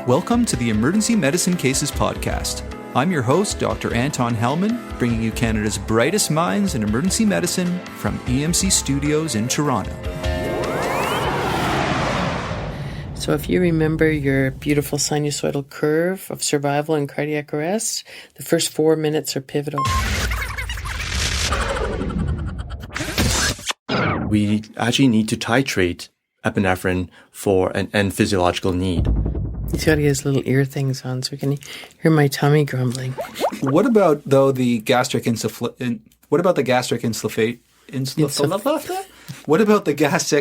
Welcome to the Emergency Medicine Cases Podcast. I'm your host, Dr. Anton Hellman, bringing you Canada's brightest minds in emergency medicine from EMC Studios in Toronto. So if you remember your beautiful sinusoidal curve of survival in cardiac arrest, the first 4 minutes are pivotal. We actually need to titrate epinephrine for an end physiological need. He's got to get his little ear things on so we can hear my tummy grumbling. What about, though, the gastric insufflation? What about the gastric insufflation? What about the gastric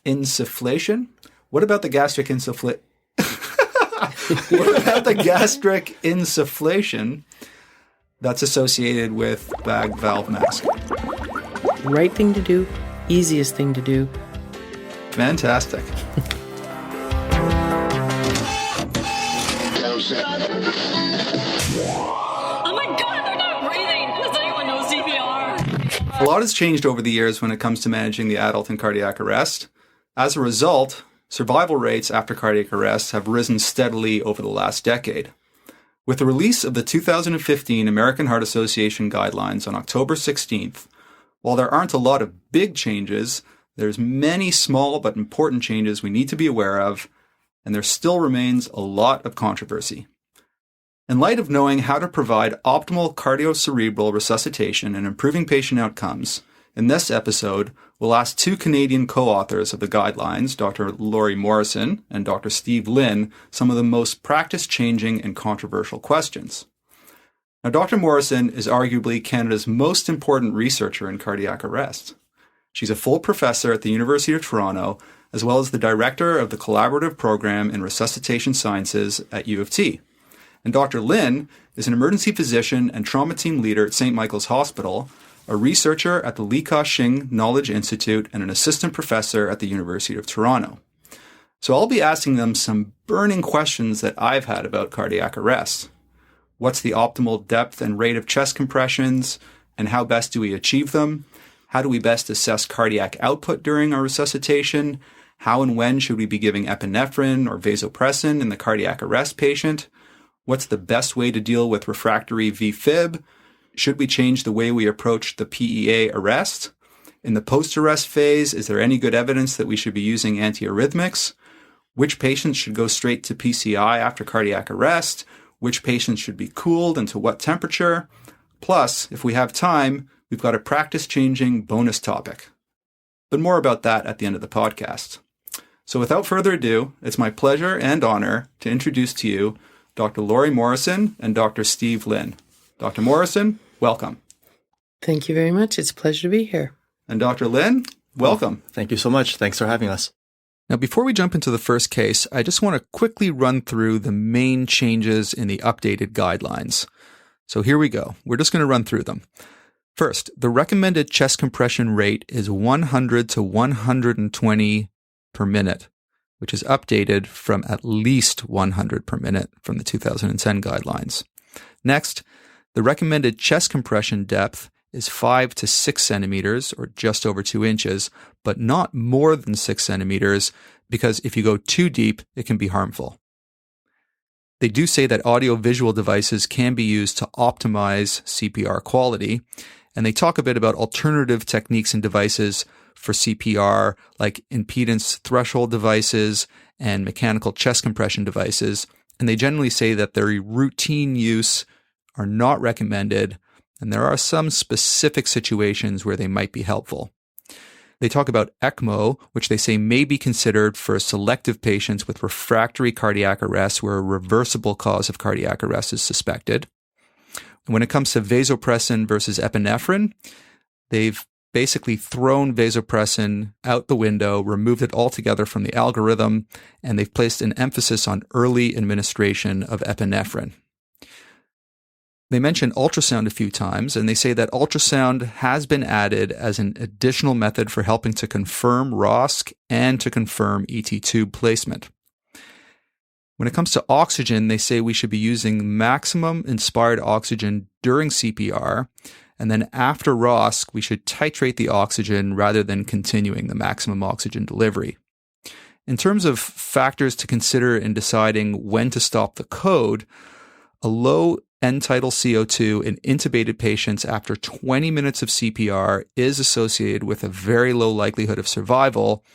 insufflation? What about the gastric insufflation? What about the gastric insufflation that's associated with bag valve mask? Right thing to do, easiest thing to do. Fantastic. Oh my God, they're not breathing. Does anyone know CPR? A lot has changed over the years when it comes to managing the adult in cardiac arrest. As a result, survival rates after cardiac arrest have risen steadily over the last decade. With the release of the 2015 American Heart Association guidelines on October 16th, while there aren't a lot of big changes, there's many small but important changes we need to be aware of, and there still remains a lot of controversy. In light of knowing how to provide optimal cardio-cerebral resuscitation and improving patient outcomes, in this episode, we'll ask two Canadian co-authors of the guidelines, Dr. Laurie Morrison and Dr. Steve Lynn, some of the most practice-changing and controversial questions. Now, Dr. Morrison is arguably Canada's most important researcher in cardiac arrest. She's a full professor at the University of Toronto, as well as the director of the Collaborative Program in Resuscitation Sciences at U of T. And Dr. Lynn is an emergency physician and trauma team leader at St. Michael's Hospital, a researcher at the Li Ka-shing Knowledge Institute, and an assistant professor at the University of Toronto. So I'll be asking them some burning questions that I've had about cardiac arrest. What's the optimal depth and rate of chest compressions, and how best do we achieve them? How do we best assess cardiac output during our resuscitation? How and when should we be giving epinephrine or vasopressin in the cardiac arrest patient? What's the best way to deal with refractory VFib? Should we change the way we approach the PEA arrest? In the post-arrest phase, is there any good evidence that we should be using antiarrhythmics? Which patients should go straight to PCI after cardiac arrest? Which patients should be cooled and to what temperature? Plus, if we have time, we've got a practice-changing bonus topic. But more about that at the end of the podcast. So without further ado, it's my pleasure and honor to introduce to you Dr. Laurie Morrison and Dr. Steve Lynn. Dr. Morrison, welcome. Thank you very much. It's a pleasure to be here. And Dr. Lynn, welcome. Thank you so much. Thanks for having us. Now, before we jump into the first case, I just want to quickly run through the main changes in the updated guidelines. So here we go. We're just going to run through them. First, the recommended chest compression rate is 100 to 120 per minute, which is updated from at least 100 per minute from the 2010 guidelines. Next, the recommended chest compression depth is 5 to 6 centimeters, or just over 2 inches, but not more than 6 centimeters, because if you go too deep, it can be harmful. They do say that audio-visual devices can be used to optimize CPR quality, and they talk a bit about alternative techniques and devices for CPR, like impedance threshold devices and mechanical chest compression devices, and they generally say that their routine use are not recommended, and there are some specific situations where they might be helpful. They talk about ECMO, which they say may be considered for selective patients with refractory cardiac arrest where a reversible cause of cardiac arrest is suspected. When it comes to vasopressin versus epinephrine, they've basically thrown vasopressin out the window, removed it altogether from the algorithm, and they've placed an emphasis on early administration of epinephrine. They mention ultrasound a few times, and they say that ultrasound has been added as an additional method for helping to confirm ROSC and to confirm ET tube placement. When it comes to oxygen, they say we should be using maximum inspired oxygen during CPR, and then after ROSC, we should titrate the oxygen rather than continuing the maximum oxygen delivery. In terms of factors to consider in deciding when to stop the code, a low end-tidal CO2 in intubated patients after 20 minutes of CPR is associated with a very low likelihood of survival,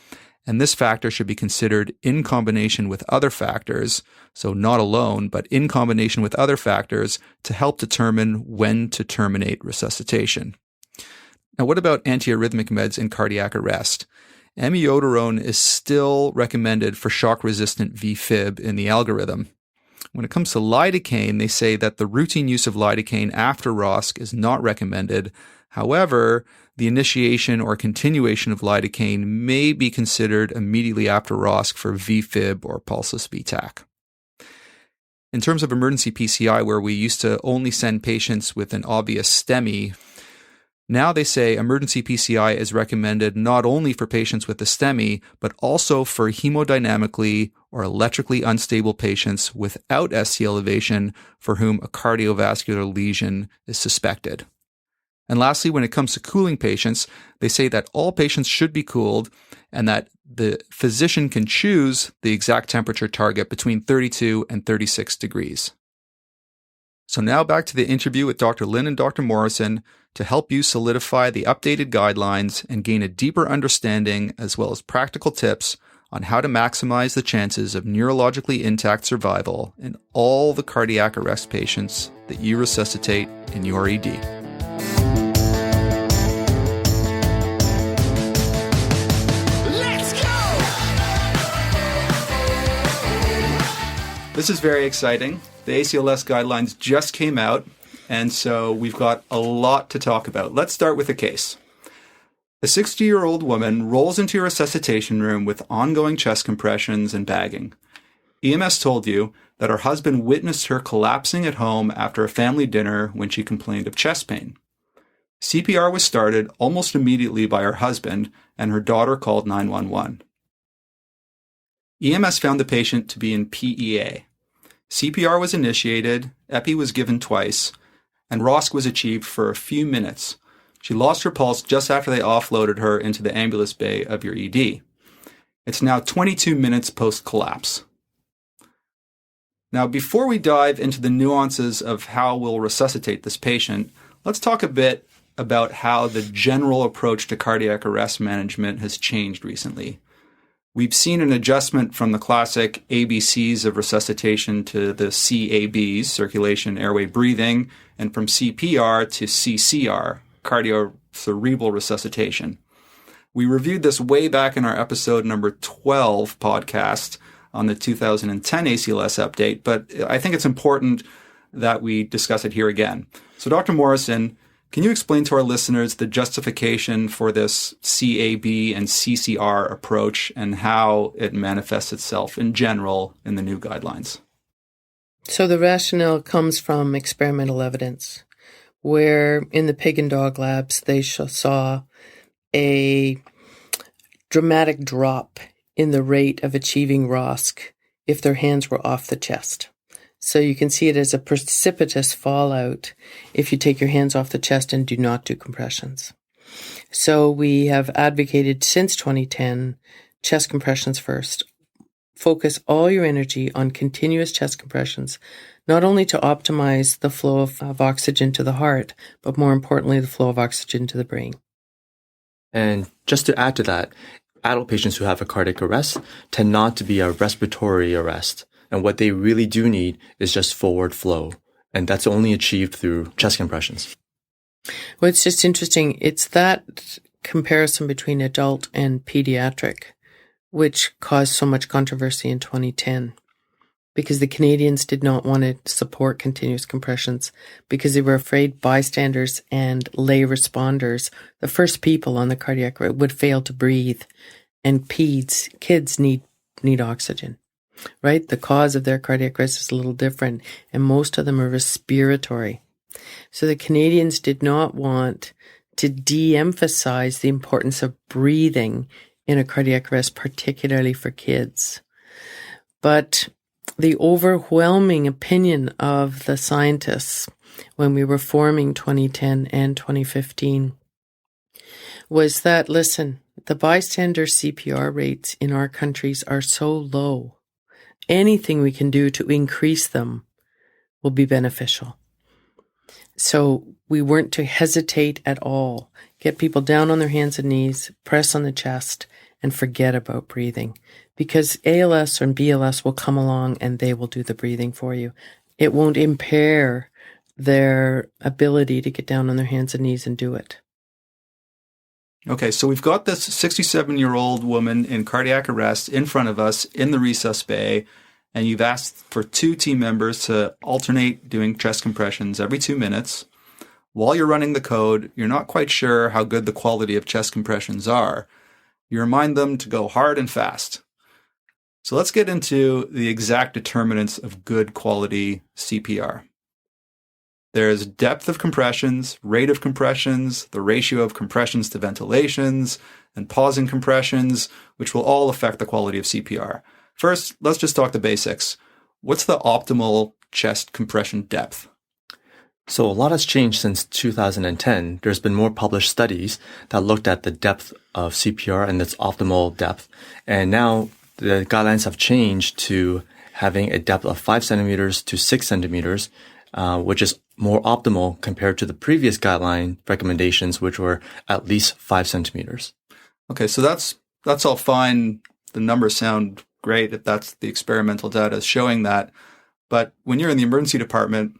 and this factor should be considered in combination with other factors, so not alone, but in combination with other factors to help determine when to terminate resuscitation. Now, what about antiarrhythmic meds in cardiac arrest? Amiodarone is still recommended for shock-resistant VFib in the algorithm. When it comes to lidocaine, they say that the routine use of lidocaine after ROSC is not recommended. However, the initiation or continuation of lidocaine may be considered immediately after ROSC for VFib or pulseless VTAC. In terms of emergency PCI, where we used to only send patients with an obvious STEMI, now they say emergency PCI is recommended not only for patients with a STEMI, but also for hemodynamically or electrically unstable patients without ST elevation for whom a cardiovascular lesion is suspected. And lastly, when it comes to cooling patients, they say that all patients should be cooled and that the physician can choose the exact temperature target between 32 and 36 degrees. So now back to the interview with Dr. Lynn and Dr. Morrison to help you solidify the updated guidelines and gain a deeper understanding as well as practical tips on how to maximize the chances of neurologically intact survival in all the cardiac arrest patients that you resuscitate in your ED. Let's go! This is very exciting. The ACLS guidelines just came out, and so we've got a lot to talk about. Let's start with a case. A 60-year-old woman rolls into your resuscitation room with ongoing chest compressions and bagging. EMS told you that her husband witnessed her collapsing at home after a family dinner when she complained of chest pain. CPR was started almost immediately by her husband, and her daughter called 911. EMS found the patient to be in PEA. CPR was initiated, epi was given twice, and ROSC was achieved for a few minutes. She lost her pulse just after they offloaded her into the ambulance bay of your ED. It's now 22 minutes post-collapse. Now, before we dive into the nuances of how we'll resuscitate this patient, let's talk a bit about how the general approach to cardiac arrest management has changed recently. We've seen an adjustment from the classic ABCs of resuscitation to the CABs, circulation, airway, breathing, and from CPR to CCR, cardio-cerebral resuscitation. We reviewed this way back in our episode number 12 podcast on the 2010 ACLS update, but I think it's important that we discuss it here again. So Dr. Morrison, can you explain to our listeners the justification for this CAB and CCR approach and how it manifests itself in general in the new guidelines? So the rationale comes from experimental evidence, where in the pig and dog labs, they saw a dramatic drop in the rate of achieving ROSC if their hands were off the chest. So you can see it as a precipitous fallout if you take your hands off the chest and do not do compressions. So we have advocated since 2010, chest compressions first. Focus all your energy on continuous chest compressions, not only to optimize the flow of oxygen to the heart, but more importantly, the flow of oxygen to the brain. And just to add to that, adult patients who have a cardiac arrest tend not to be a respiratory arrest. And what they really do need is just forward flow. And that's only achieved through chest compressions. Well, it's just interesting. It's that comparison between adult and pediatric, which caused so much controversy in 2010, because the Canadians did not want to support continuous compressions because they were afraid bystanders and lay responders, the first people on the cardiac arrest, would fail to breathe. And kids need oxygen. Right? The cause of their cardiac arrest is a little different, and most of them are respiratory. So the Canadians did not want to de-emphasize the importance of breathing in a cardiac arrest, particularly for kids. But the overwhelming opinion of the scientists when we were forming 2010 and 2015 was that, listen, the bystander CPR rates in our countries are so low. Anything we can do to increase them will be beneficial. So we weren't to hesitate at all. Get people down on their hands and knees, press on the chest, and forget about breathing. Because ALS and BLS will come along and they will do the breathing for you. It won't impair their ability to get down on their hands and knees and do it. Okay, so we've got this 67-year-old woman in cardiac arrest in front of us in the resus bay, and you've asked for 2 team members to alternate doing chest compressions every 2 minutes. While you're running the code, you're not quite sure how good the quality of chest compressions are. You remind them to go hard and fast. So let's get into the exact determinants of good quality CPR. There's depth of compressions, rate of compressions, the ratio of compressions to ventilations, and pausing compressions, which will all affect the quality of CPR. First, let's just talk the basics. What's the optimal chest compression depth? So a lot has changed since 2010. There's been more published studies that looked at the depth of CPR and its optimal depth. And now the guidelines have changed to having a depth of 5 centimeters to 6 centimeters, which is more optimal compared to the previous guideline recommendations, which were at least 5 centimeters. Okay, so that's all fine. The numbers sound great if that's the experimental data is showing that. But when you're in the emergency department,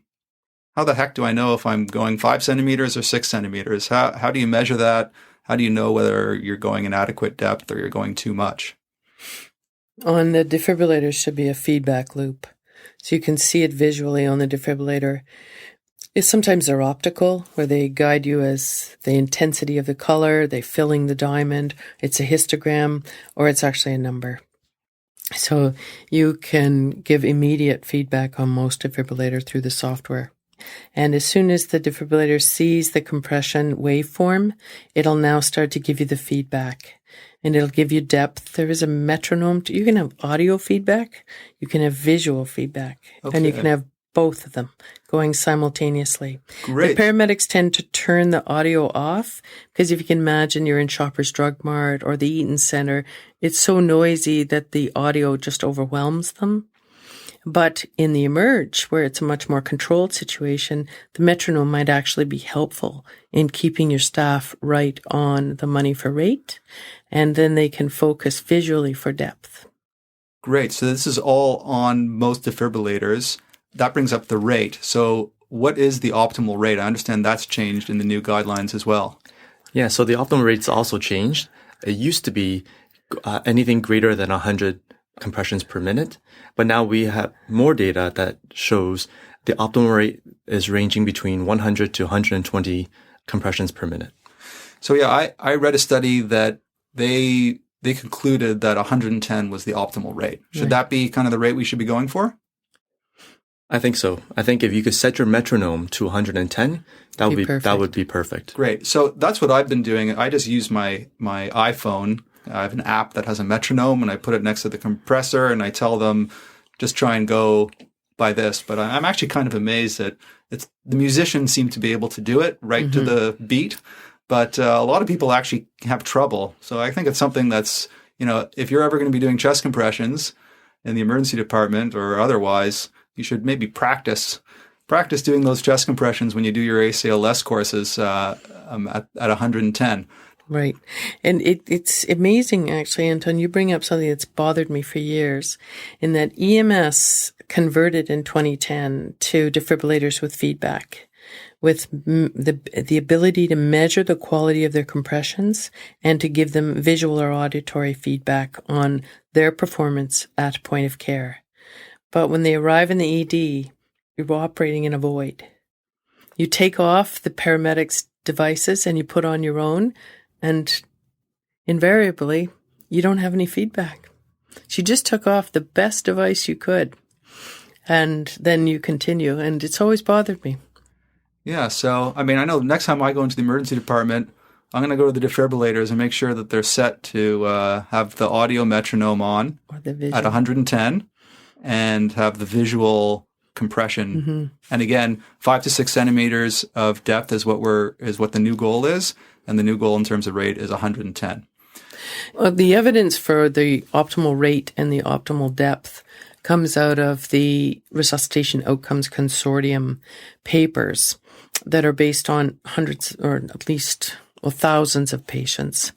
how the heck do I know if I'm going 5 centimeters or 6 centimeters? How do you measure that? How do you know whether you're going an adequate depth or you're going too much? On the defibrillator should be a feedback loop. So you can see it visually on the defibrillator. Sometimes they're optical, where they guide you as the intensity of the color, they filling the diamond, it's a histogram, or it's actually a number. So you can give immediate feedback on most defibrillators through the software. And as soon as the defibrillator sees the compression waveform, it'll now start to give you the feedback. And it'll give you depth. There is a metronome. You can have audio feedback. You can have visual feedback. Okay. And you can have both of them going simultaneously. Great. The paramedics tend to turn the audio off because if you can imagine you're in Shoppers Drug Mart or the Eaton Center, it's so noisy that the audio just overwhelms them. But in the emerge, where it's a much more controlled situation, the metronome might actually be helpful in keeping your staff right on the money for rate, and then they can focus visually for depth. Great. So this is all on most defibrillators. That brings up the rate. So what is the optimal rate? I understand that's changed in the new guidelines as well. Yeah, so the optimal rate's also changed. It used to be anything greater than 100 compressions per minute, but now we have more data that shows the optimal rate is ranging between 100 to 120 compressions per minute. So yeah, I read a study that they concluded that 110 was the optimal rate. Should that be kind of the rate we should be going for? I think so. I think if you could set your metronome to 110, that would be perfect. Great. So that's what I've been doing. I just use my iPhone. I have an app that has a metronome, and I put it next to the compressor, and I tell them, just try and go by this. But I'm actually kind of amazed that the musicians seem to be able to do it right to the beat, but a lot of people actually have trouble. So I think it's something that's, if you're ever going to be doing chest compressions in the emergency department or otherwise, you should maybe practice doing those chest compressions when you do your ACLS courses at 110. Right. And it's amazing, actually, Anton, you bring up something that's bothered me for years, in that EMS converted in 2010 to defibrillators with feedback, with the ability to measure the quality of their compressions and to give them visual or auditory feedback on their performance at point of care. But when they arrive in the ED, you're operating in a void. You take off the paramedics' devices and you put on your own, and invariably, you don't have any feedback. She just took off the best device you could, and then you continue, and it's always bothered me. Yeah, so, I know next time I go into the emergency department, I'm going to go to the defibrillators and make sure that they're set to have the audio metronome on at 110 and have the visual compression. Mm-hmm. And again, 5 to 6 centimeters of depth is what the new goal is. And the new goal in terms of rate is 110. The evidence for the optimal rate and the optimal depth comes out of the Resuscitation Outcomes Consortium papers that are based on hundreds or at least thousands of patients.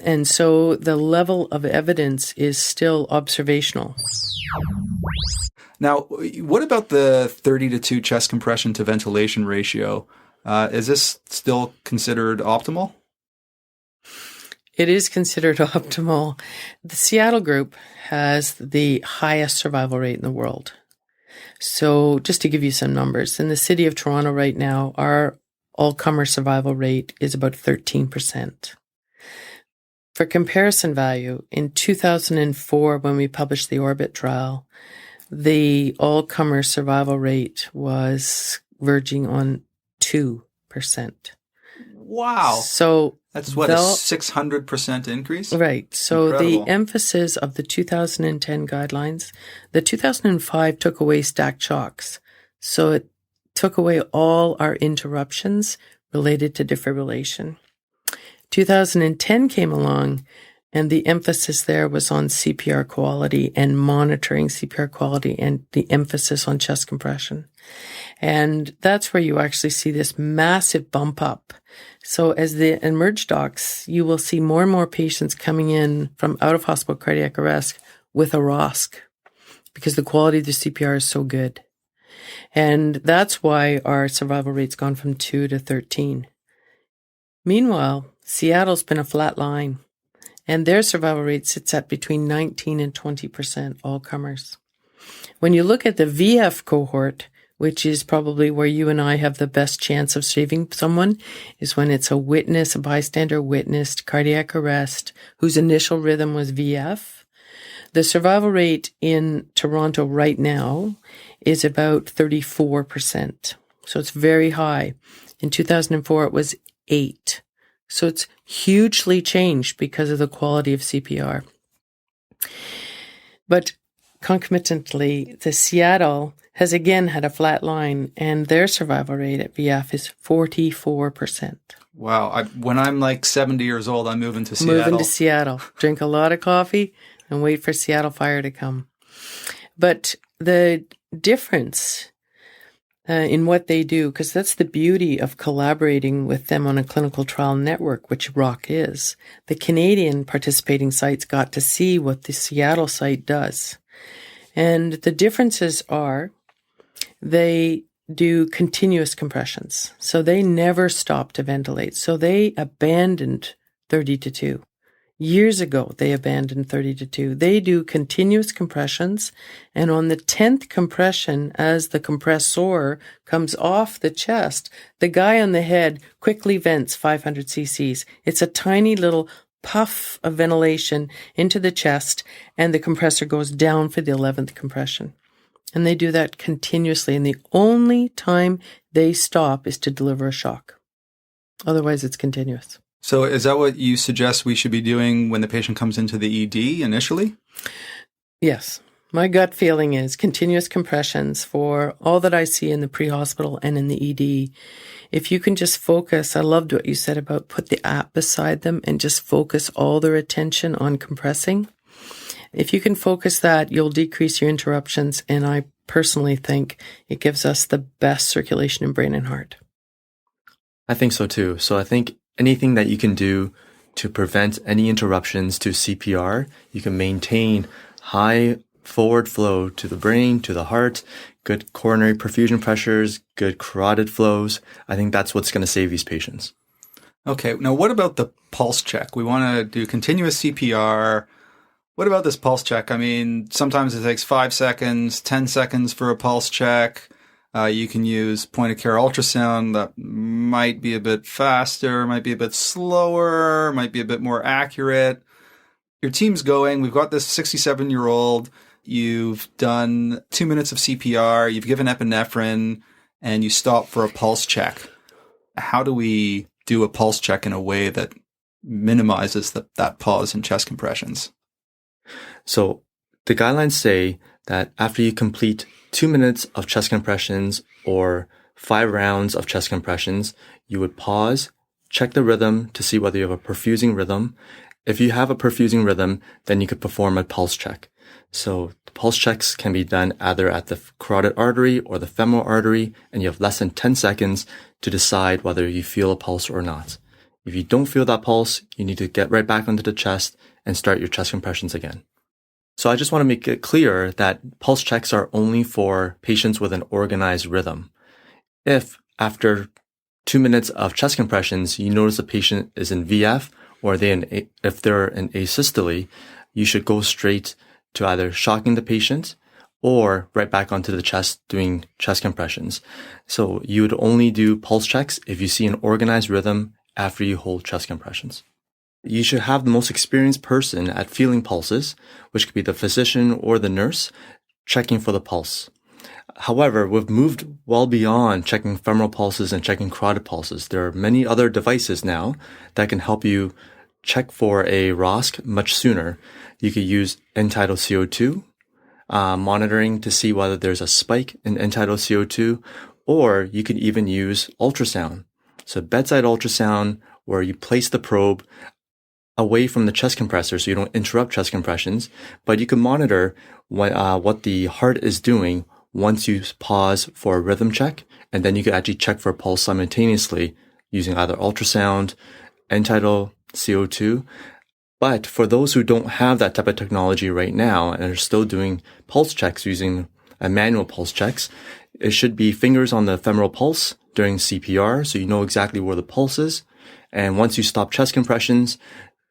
And so the level of evidence is still observational. Now, what about the 30-2 chest compression to ventilation ratio? Is this still considered optimal? It is considered optimal. The Seattle group has the highest survival rate in the world. So just to give you some numbers, in the city of Toronto right now, our all-comer survival rate is about 13%. For comparison value, in 2004, when we published the Orbit trial, the all-comer survival rate was verging on 2%. Wow. So that's what, a 600% increase? Right. So Incredible. the emphasis of the 2010 guidelines, the 2005 took away stacked shocks. So it took away all our interruptions related to defibrillation. 2010 came along, and the emphasis there was on CPR quality and monitoring CPR quality and the emphasis on chest compression. And that's where you actually see this massive bump up. So as the emerge docs, you will see more and more patients coming in from out-of-hospital cardiac arrest with a ROSC because the quality of the CPR is so good. And that's why our survival rate's gone from 2 to 13. Meanwhile, Seattle's been a flat line, and their survival rate sits at between 19 and 20% all comers. When you look at the VF cohort, which is probably where you and I have the best chance of saving someone, is when it's a bystander witnessed cardiac arrest whose initial rhythm was VF. The survival rate in Toronto right now is about 34%. So it's very high. In 2004, it was 8. So it's hugely changed because of the quality of CPR. But concomitantly, the Seattle has again had a flat line, and their survival rate at VF is 44%. Wow. When I'm like 70 years old, I'm moving to Seattle. Moving to Seattle. Drink a lot of coffee and wait for Seattle Fire to come. But the difference in what they do, because that's the beauty of collaborating with them on a clinical trial network, which ROC is. The Canadian participating sites got to see what the Seattle site does. And the differences are they do continuous compressions. So they never stop to ventilate. So they abandoned 30-2. Years ago, they abandoned 30-2. They do continuous compressions, and on the 10th compression, as the compressor comes off the chest, the guy on the head quickly vents 500 cc's. It's a tiny little puff of ventilation into the chest, and the compressor goes down for the 11th compression. And they do that continuously, and the only time they stop is to deliver a shock. Otherwise, it's continuous. So is that what you suggest we should be doing when the patient comes into the ED initially? Yes. My gut feeling is continuous compressions for all that I see in the pre-hospital and in the ED. If you can just focus, I loved what you said about put the app beside them and just focus all their attention on compressing. If you can focus that, you'll decrease your interruptions, and I personally think it gives us the best circulation in brain and heart. I think so too. So I think anything that you can do to prevent any interruptions to CPR, you can maintain high forward flow to the brain, to the heart, good coronary perfusion pressures, good carotid flows. I think that's what's going to save these patients. Okay. Now, what about the pulse check? We want to do continuous CPR. What about this pulse check? I mean, sometimes it takes 5 seconds, 10 seconds for a pulse check. You can use point-of-care ultrasound that might be a bit faster, might be a bit slower, might be a bit more accurate. Your team's going. We've got this 67-year-old. You've done 2 minutes of CPR. You've given epinephrine, and you stop for a pulse check. How do we do a pulse check in a way that minimizes that pause in chest compressions? So the guidelines say that after you complete 2 minutes of chest compressions or 5 rounds of chest compressions, you would pause, check the rhythm to see whether you have a perfusing rhythm. If you have a perfusing rhythm, then you could perform a pulse check. So the pulse checks can be done either at the carotid artery or the femoral artery, and you have less than 10 seconds to decide whether you feel a pulse or not. If you don't feel that pulse, you need to get right back onto the chest and start your chest compressions again. So I just want to make it clear that pulse checks are only for patients with an organized rhythm. If after 2 minutes of chest compressions, you notice the patient is in VF or if they're in asystole, you should go straight to either shocking the patient or right back onto the chest doing chest compressions. So you would only do pulse checks if you see an organized rhythm after you hold chest compressions. You should have the most experienced person at feeling pulses, which could be the physician or the nurse, checking for the pulse. However, we've moved well beyond checking femoral pulses and checking carotid pulses. There are many other devices now that can help you check for a ROSC much sooner. You could use end-tidal CO2 monitoring to see whether there's a spike in end-tidal CO2, or you could even use ultrasound. So bedside ultrasound, where you place the probe away from the chest compressor so you don't interrupt chest compressions, but you can monitor what the heart is doing once you pause for a rhythm check, and then you can actually check for a pulse simultaneously using either ultrasound, end-tidal CO2. But for those who don't have that type of technology right now and are still doing pulse checks using manual pulse checks, it should be fingers on the femoral pulse during CPR so you know exactly where the pulse is. And once you stop chest compressions,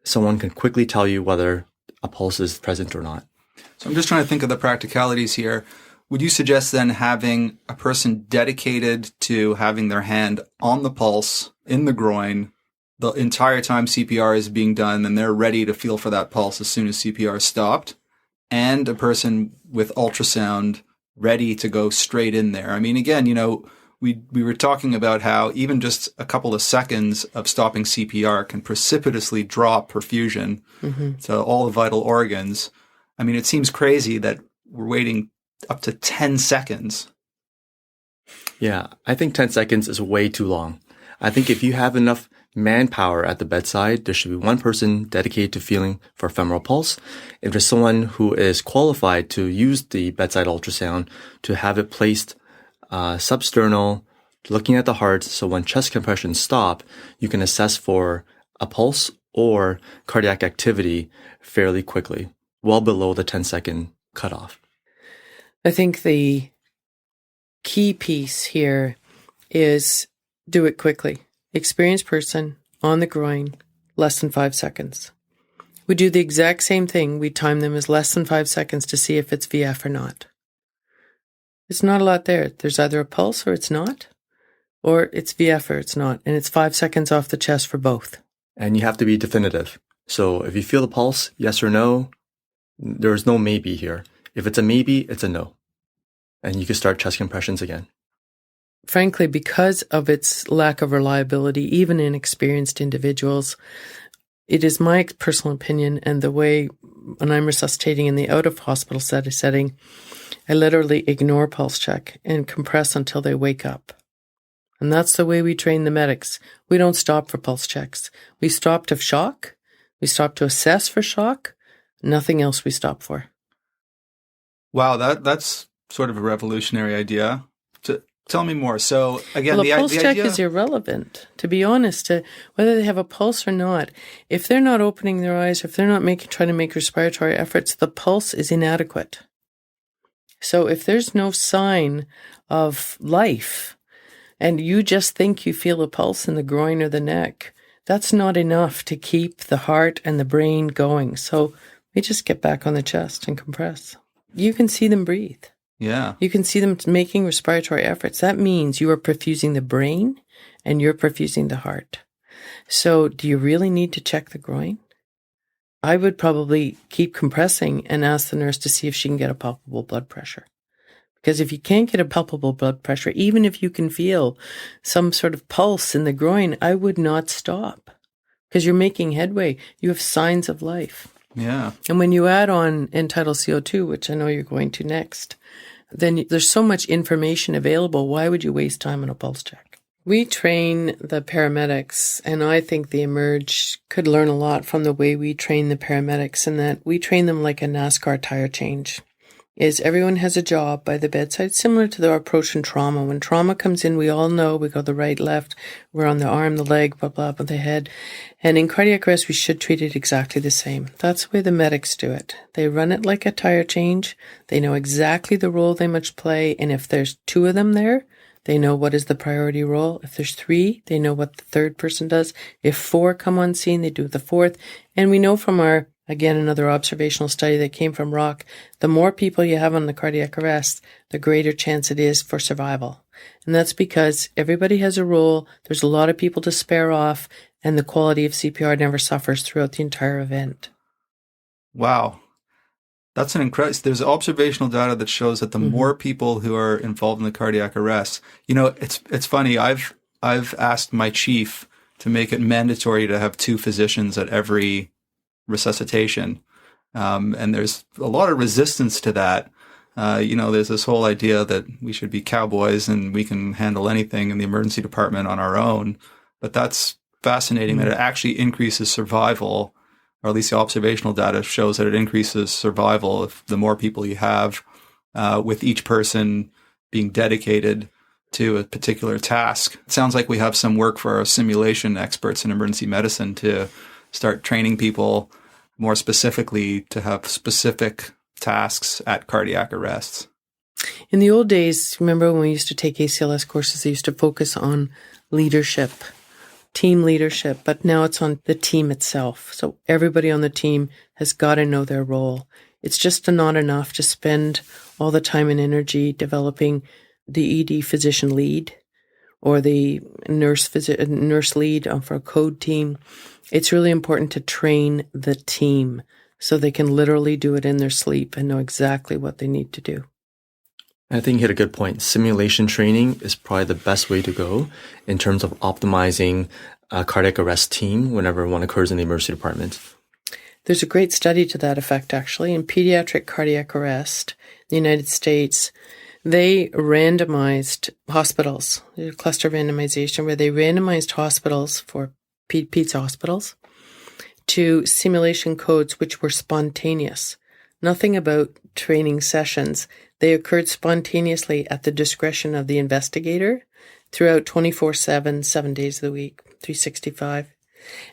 someone can quickly tell you whether a pulse is present or not. So I'm just trying to think of the practicalities here. Would you suggest then having a person dedicated to having their hand on the pulse in the groin the entire time CPR is being done, and they're ready to feel for that pulse as soon as CPR is stopped, and a person with ultrasound ready to go straight in there? I mean, again, we were talking about how even just a couple of seconds of stopping CPR can precipitously drop perfusion to all the vital organs. I mean, it seems crazy that we're waiting up to 10 seconds. Yeah, I think 10 seconds is way too long. I think if you have enough manpower at the bedside, there should be one person dedicated to feeling for femoral pulse. If there's someone who is qualified to use the bedside ultrasound, to have it placed substernal, looking at the heart, so when chest compressions stop, you can assess for a pulse or cardiac activity fairly quickly, well below the 10-second cutoff. I think the key piece here is do it quickly. Experienced person on the groin, less than 5 seconds. We do the exact same thing. We time them as less than 5 seconds to see if it's VF or not. It's not a lot there. There's either a pulse or it's not, or it's VF or it's not. And it's 5 seconds off the chest for both. And you have to be definitive. So if you feel the pulse, yes or no, there's no maybe here. If it's a maybe, it's a no. And you can start chest compressions again. Frankly, because of its lack of reliability, even in experienced individuals, it is my personal opinion, and the way when I'm resuscitating in the out-of-hospital setting, I literally ignore pulse check and compress until they wake up. And that's the way we train the medics. We don't stop for pulse checks. We stop to shock. We stop to assess for shock. Nothing else we stop for. Wow, that's sort of a revolutionary idea. Tell me more. So again, well, a pulse check idea is irrelevant, to be honest, whether they have a pulse or not. If they're not opening their eyes, if they're not trying to make respiratory efforts, the pulse is inadequate. So if there's no sign of life and you just think you feel a pulse in the groin or the neck, that's not enough to keep the heart and the brain going. So we just get back on the chest and compress. You can see them breathe. Yeah. You can see them making respiratory efforts. That means you are perfusing the brain and you're perfusing the heart. So do you really need to check the groin? I would probably keep compressing and ask the nurse to see if she can get a palpable blood pressure. Because if you can't get a palpable blood pressure, even if you can feel some sort of pulse in the groin, I would not stop. Because you're making headway. You have signs of life. Yeah. And when you add on end-tidal CO2, which I know you're going to next, then there's so much information available. Why would you waste time on a pulse check? We train the paramedics, and I think the Emerge could learn a lot from the way we train the paramedics, in that we train them like a NASCAR tire change. Is everyone has a job by the bedside, similar to the approach in trauma. When trauma comes in, we all know we go the right, left, we're on the arm, the leg, blah, blah, blah, the head. And in cardiac arrest, we should treat it exactly the same. That's the way the medics do it. They run it like a tire change. They know exactly the role they must play. And if there's 2 of them there, they know what is the priority role. If there's 3, they know what the 3rd person does. If 4 come on scene, they do the 4th. And we know from our, again, another observational study that came from ROC, the more people you have on the cardiac arrest, the greater chance it is for survival. And that's because everybody has a role, there's a lot of people to spare off, and the quality of CPR never suffers throughout the entire event. Wow. That's an incredible. There's observational data that shows that the more people who are involved in the cardiac arrest, it's funny. I've asked my chief to make it mandatory to have 2 physicians at every resuscitation. And there's a lot of resistance to that. There's this whole idea that we should be cowboys and we can handle anything in the emergency department on our own. But that's fascinating that it actually increases survival, or at least the observational data shows that it increases survival if the more people you have, with each person being dedicated to a particular task. It sounds like we have some work for our simulation experts in emergency medicine to start training people more specifically to have specific tasks at cardiac arrests. In the old days, remember when we used to take ACLS courses, they used to focus on leadership, team leadership, but now it's on the team itself. So everybody on the team has got to know their role. It's just not enough to spend all the time and energy developing the ED physician lead or the nurse lead for a code team. It's really important to train the team so they can literally do it in their sleep and know exactly what they need to do. I think you hit a good point. Simulation training is probably the best way to go in terms of optimizing a cardiac arrest team whenever one occurs in the emergency department. There's a great study to that effect, actually. In pediatric cardiac arrest in the United States, they randomized hospitals, a cluster randomization, where they randomized hospitals for peds hospitals to simulation codes which were spontaneous. Nothing about training sessions. They occurred spontaneously at the discretion of the investigator throughout 24/7, 7 days of the week, 365.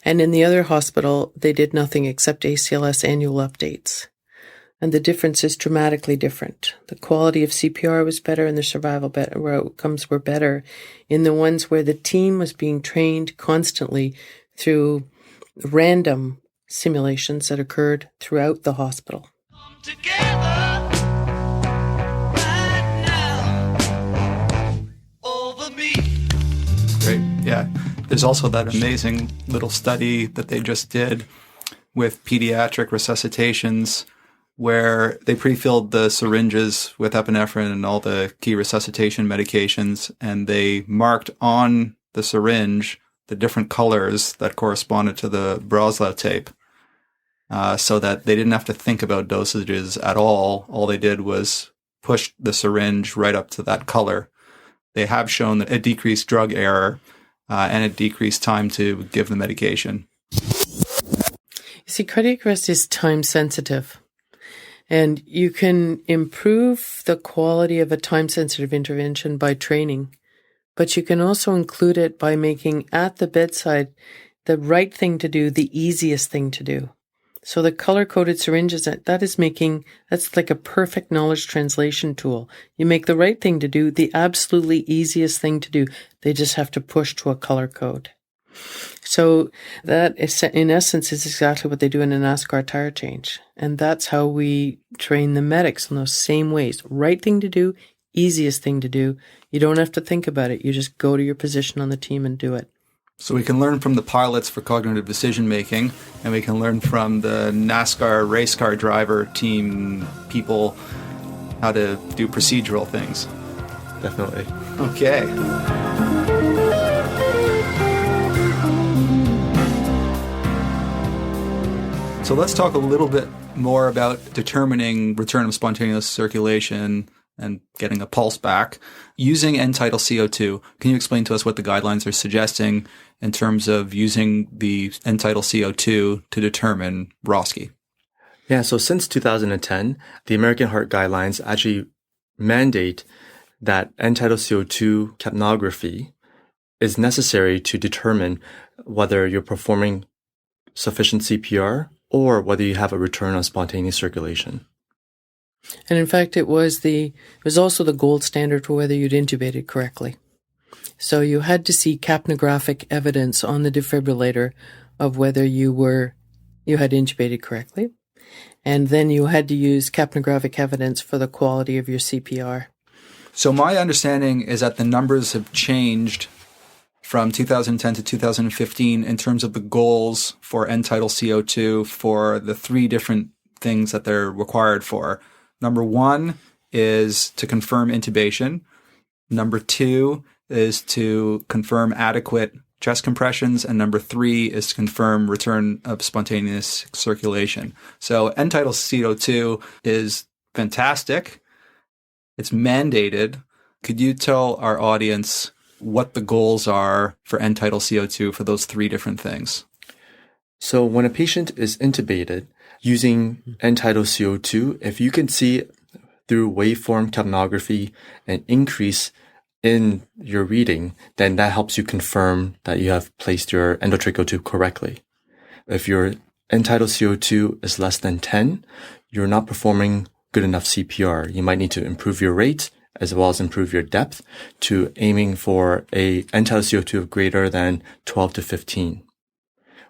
And in the other hospital, they did nothing except ACLS annual updates. And the difference is dramatically different. The quality of CPR was better and the survival outcomes were better in the ones where the team was being trained constantly through random simulations that occurred throughout the hospital. Together right now over me. Great. Yeah. There's also that amazing little study that they just did with pediatric resuscitations where they pre-filled the syringes with epinephrine and all the key resuscitation medications, and they marked on the syringe the different colors that corresponded to the Breslau tape, so that they didn't have to think about dosages at all. All they did was push the syringe right up to that color. They have shown that it decreased drug error and it decreased time to give the medication. You see, cardiac arrest is time sensitive. And you can improve the quality of a time-sensitive intervention by training, but you can also include it by making at the bedside the right thing to do, the easiest thing to do. So the color-coded syringes, that's like a perfect knowledge translation tool. You make the right thing to do, the absolutely easiest thing to do. They just have to push to a color code. So that is, in essence, is exactly what they do in a NASCAR tire change. And that's how we train the medics in those same ways. Right thing to do, easiest thing to do. You don't have to think about it. You just go to your position on the team and do it. So we can learn from the pilots for cognitive decision making, and we can learn from the NASCAR race car driver team people how to do procedural things. Definitely. Okay. So let's talk a little bit more about determining return of spontaneous circulation and getting a pulse back using end-tidal CO2. Can you explain to us what the guidelines are suggesting in terms of using the end-tidal CO2 to determine ROSCE? Yeah, so since 2010, the American Heart Guidelines actually mandate that end-tidal CO2 capnography is necessary to determine whether you're performing sufficient CPR or whether you have a return on spontaneous circulation. And in fact, it was also the gold standard for whether you'd intubated correctly. So you had to see capnographic evidence on the defibrillator of whether you had intubated correctly. And then you had to use capnographic evidence for the quality of your CPR. So my understanding is that the numbers have changed from 2010 to 2015 in terms of the goals for end-tidal CO2 for the three different things that they're required for. Number one is to confirm intubation. Number two is to confirm adequate chest compressions. And number three is to confirm return of spontaneous circulation. So end-tidal CO2 is fantastic. It's mandated. Could you tell our audience what the goals are for end-tidal CO2 for those three different things? So when a patient is intubated using end-tidal CO2, if you can see through waveform capnography an increase in your reading, then that helps you confirm that you have placed your endotracheal tube correctly. If your end-tidal CO2 is less than 10, you're not performing good enough CPR. You might need to improve your rate as well as improve your depth to aiming for a end-tidal CO2 of greater than 12 to 15.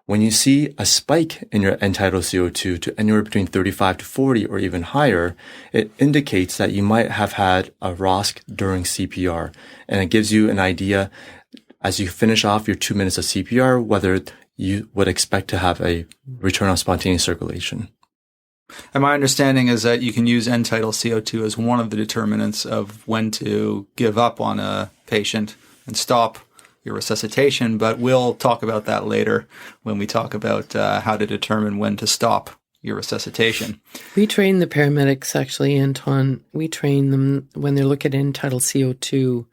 When you see a spike in your end-tidal CO2 to anywhere between 35 to 40 or even higher, it indicates that you might have had a ROSC during CPR. And it gives you an idea as you finish off your 2 minutes of CPR, whether you would expect to have a return on spontaneous circulation. And my understanding is that you can use end-tidal CO2 as one of the determinants of when to give up on a patient and stop your resuscitation, but we'll talk about that later when we talk about how to determine when to stop your resuscitation. We train the paramedics, actually, Anton. We train them when they look at end-tidal CO2.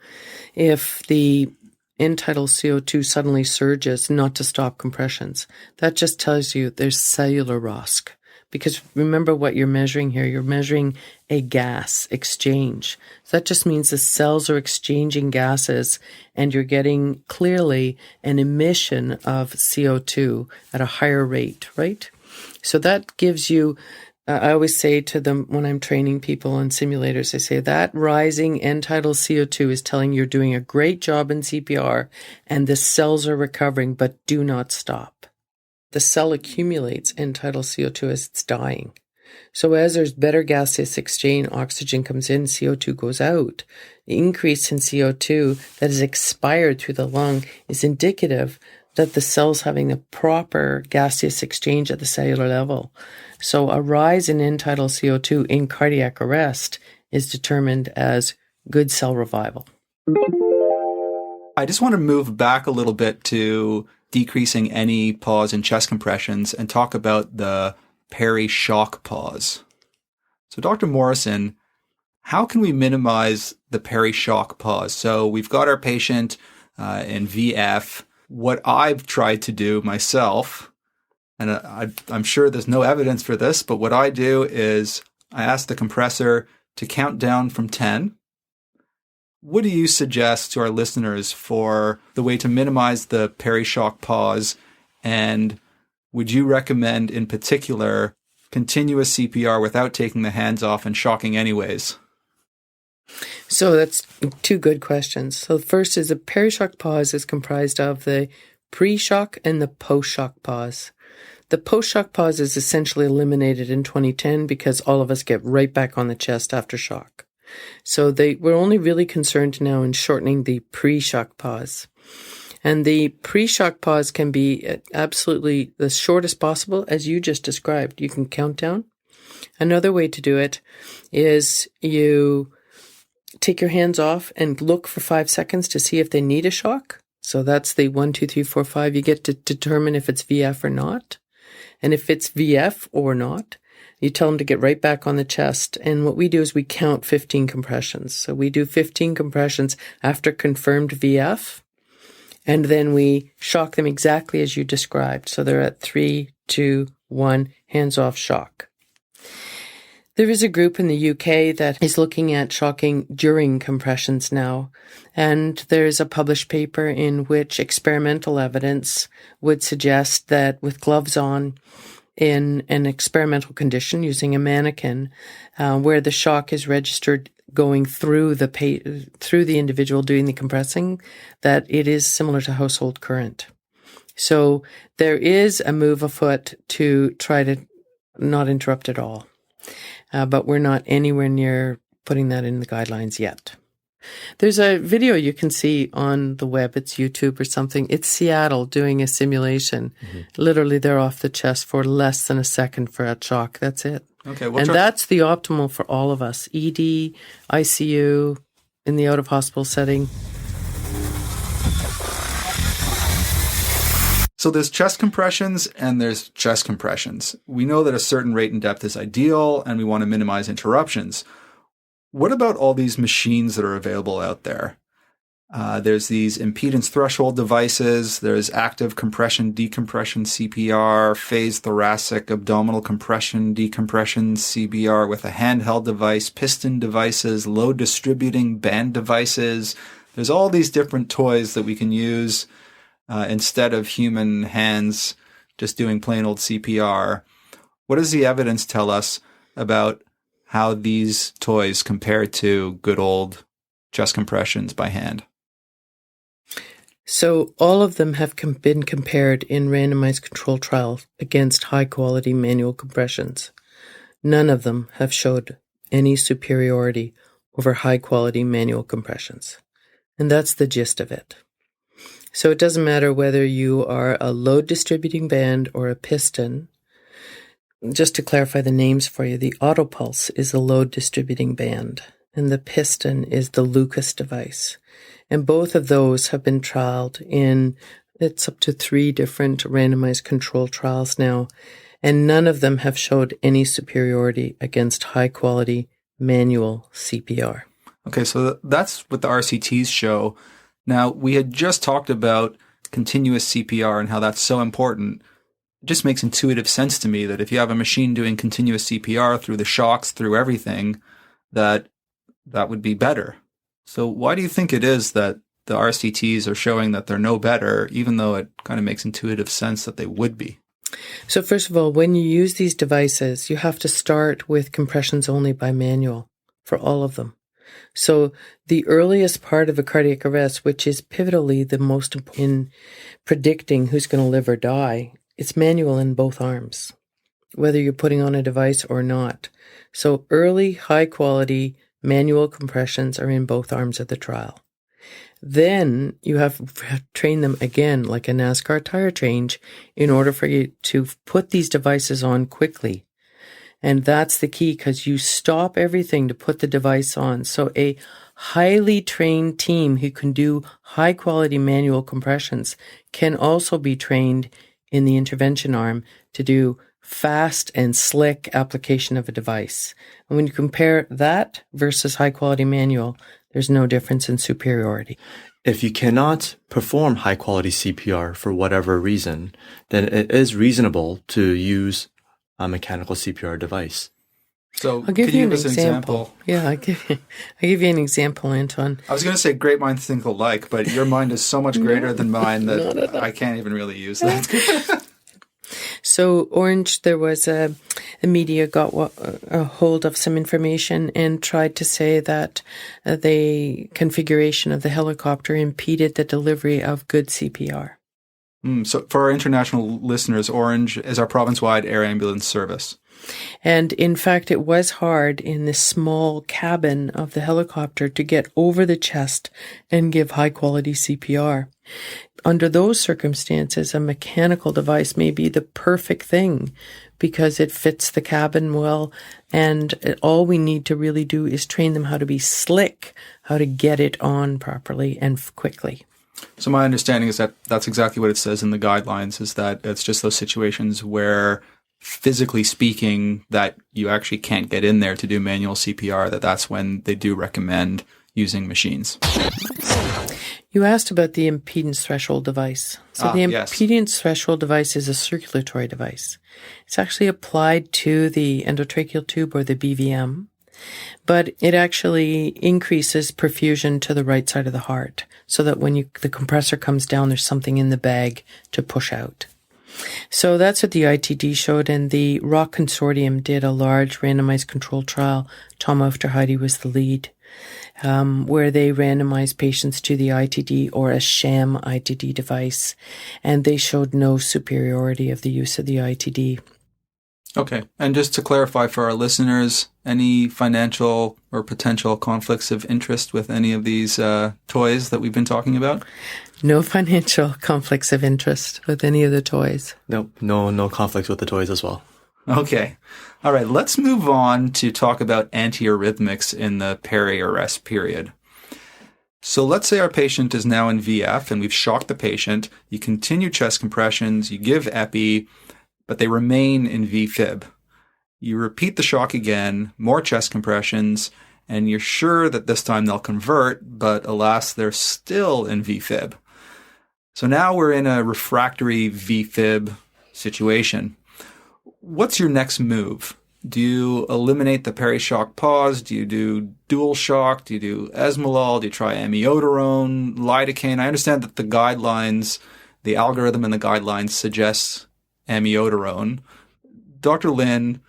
If the end-tidal CO2 suddenly surges, not to stop compressions. That just tells you there's cellular ROSC. Because remember what you're measuring here. You're measuring a gas exchange. So that just means the cells are exchanging gases and you're getting clearly an emission of CO2 at a higher rate, right? So that gives you, I always say to them when I'm training people on simulators, I say that rising end-tidal CO2 is telling you're doing a great job in CPR and the cells are recovering, but do not stop. The cell accumulates end-tidal CO2 as it's dying. So as there's better gaseous exchange, oxygen comes in, CO2 goes out. The increase in CO2 that is expired through the lung is indicative that the cell's having a proper gaseous exchange at the cellular level. So a rise in end-tidal CO2 in cardiac arrest is determined as good cell revival. I just want to move back a little bit to decreasing any pause in chest compressions and talk about the peri-shock pause. So Dr. Morrison, how can we minimize the peri-shock pause? So we've got our patient in VF. What I've tried to do myself, and I'm sure there's no evidence for this, but what I do is I ask the compressor to count down from 10. What do you suggest to our listeners for the way to minimize the peri-shock pause? And would you recommend in particular continuous CPR without taking the hands off and shocking anyways? So that's two good questions. So the first is the peri-shock pause is comprised of the pre-shock and the post-shock pause. The post-shock pause is essentially eliminated in 2010 because all of us get right back on the chest after shock. So we're only really concerned now in shortening the pre-shock pause. And the pre-shock pause can be absolutely the shortest possible, as you just described. You can count down. Another way to do it is you take your hands off and look for 5 seconds to see if they need a shock. So that's the 1, 2, 3, 4, 5. You get to determine if it's VF or not. And if it's VF or not, You tell them to get right back on the chest. And what we do is we count 15 compressions. So we do 15 compressions after confirmed VF. And then we shock them exactly as you described. So they're at 3, 2, 1, hands off, shock. There is a group in the UK that is looking at shocking during compressions now. And there's a published paper in which experimental evidence would suggest that with gloves on in an experimental condition using a mannequin, where the shock is registered going through the individual doing the compressing, that it is similar to household current. So there is a move afoot to try to not interrupt at all. But we're not anywhere near putting that in the guidelines yet. There's a video you can see on the web. It's YouTube or something. It's Seattle doing a simulation. Literally, they're off the chest for less than a second for a shock. That's it. Okay, and that's the optimal for all of us. ED, ICU, in the out-of-hospital setting. So there's chest compressions and there's chest compressions. We know that a certain rate and depth is ideal and we want to minimize interruptions. What about all these machines that are available out there? There's these impedance threshold devices. There's active compression, decompression, CPR, phased thoracic, abdominal compression, decompression, CBR with a handheld device, piston devices, load distributing band devices. There's all these different toys that we can use instead of human hands just doing plain old CPR. What does the evidence tell us about how these toys compare to good old chest compressions by hand? So all of them have been compared in randomized control trials against high-quality manual compressions. None of them have showed any superiority over high-quality manual compressions. And that's the gist of it. So it doesn't matter whether you are a load distributing band or a piston. Just to clarify the names for you, the Autopulse is a load distributing band, and the piston is the Lucas device. And both of those have been trialed in, it's up to 3 different randomized control trials now, and none of them have showed any superiority against high-quality manual CPR. Okay, so that's what the RCTs show. Now, we had just talked about continuous CPR and how that's so important. It just makes intuitive sense to me that if you have a machine doing continuous CPR through the shocks, through everything, that would be better. So why do you think it is that the RCTs are showing that they're no better, even though it kind of makes intuitive sense that they would be? So first of all, when you use these devices, you have to start with compressions only by manual for all of them. So the earliest part of a cardiac arrest, which is pivotally the most important in predicting who's going to live or die, it's manual in both arms, whether you're putting on a device or not. So early, high-quality manual compressions are in both arms of the trial. Then you have to train them again, like a NASCAR tire change, in order for you to put these devices on quickly. And that's the key, because you stop everything to put the device on. So a highly trained team who can do high-quality manual compressions can also be trained in the intervention arm to do fast and slick application of a device. And when you compare that versus high-quality manual, there's no difference in superiority. If you cannot perform high-quality CPR for whatever reason, then it is reasonable to use a mechanical CPR device. So I'll give you an us example. Yeah, I'll give you an example, Anton. I was going to say great minds think alike, but your mind is so much greater than mine that I can't even really use that. So Orange, there was a media got a hold of some information and tried to say that the configuration of the helicopter impeded the delivery of good CPR. So for our international listeners, Orange is our province-wide air ambulance service. And in fact, it was hard in this small cabin of the helicopter to get over the chest and give high-quality CPR. Under those circumstances, a mechanical device may be the perfect thing because it fits the cabin well, and all we need to really do is train them how to be slick, how to get it on properly and quickly. So my understanding is that that's exactly what it says in the guidelines, is that it's just those situations where physically speaking, that you actually can't get in there to do manual CPR, that's when they do recommend using machines. You asked about the impedance threshold device. So the yes. impedance threshold device is a circulatory device. It's actually applied to the endotracheal tube or the BVM, but it actually increases perfusion to the right side of the heart so that when the compressor comes down, there's something in the bag to push out. So that's what the ITD showed, and the ROC Consortium did a large randomized control trial. Tom Aufderheide was the lead, where they randomized patients to the ITD or a sham ITD device, and they showed no superiority of the use of the ITD. Okay. And just to clarify for our listeners, any financial or potential conflicts of interest with any of these toys that we've been talking about? No financial conflicts of interest with any of the toys. Nope, no conflicts with the toys as well. Okay. All right. Let's move on to talk about antiarrhythmics in the peri-arrest period. So let's say our patient is now in VF and we've shocked the patient. You continue chest compressions, you give epi, but they remain in VFib. You repeat the shock again, more chest compressions, and you're sure that this time they'll convert, but alas, they're still in VFib. So now we're in a refractory VFib situation. What's your next move? Do you eliminate the perishock pause? Do you do dual shock? Do you do esmolol? Do you try amiodarone, lidocaine? I understand that the guidelines, the algorithm and the guidelines suggests amiodarone. Dr. Lin,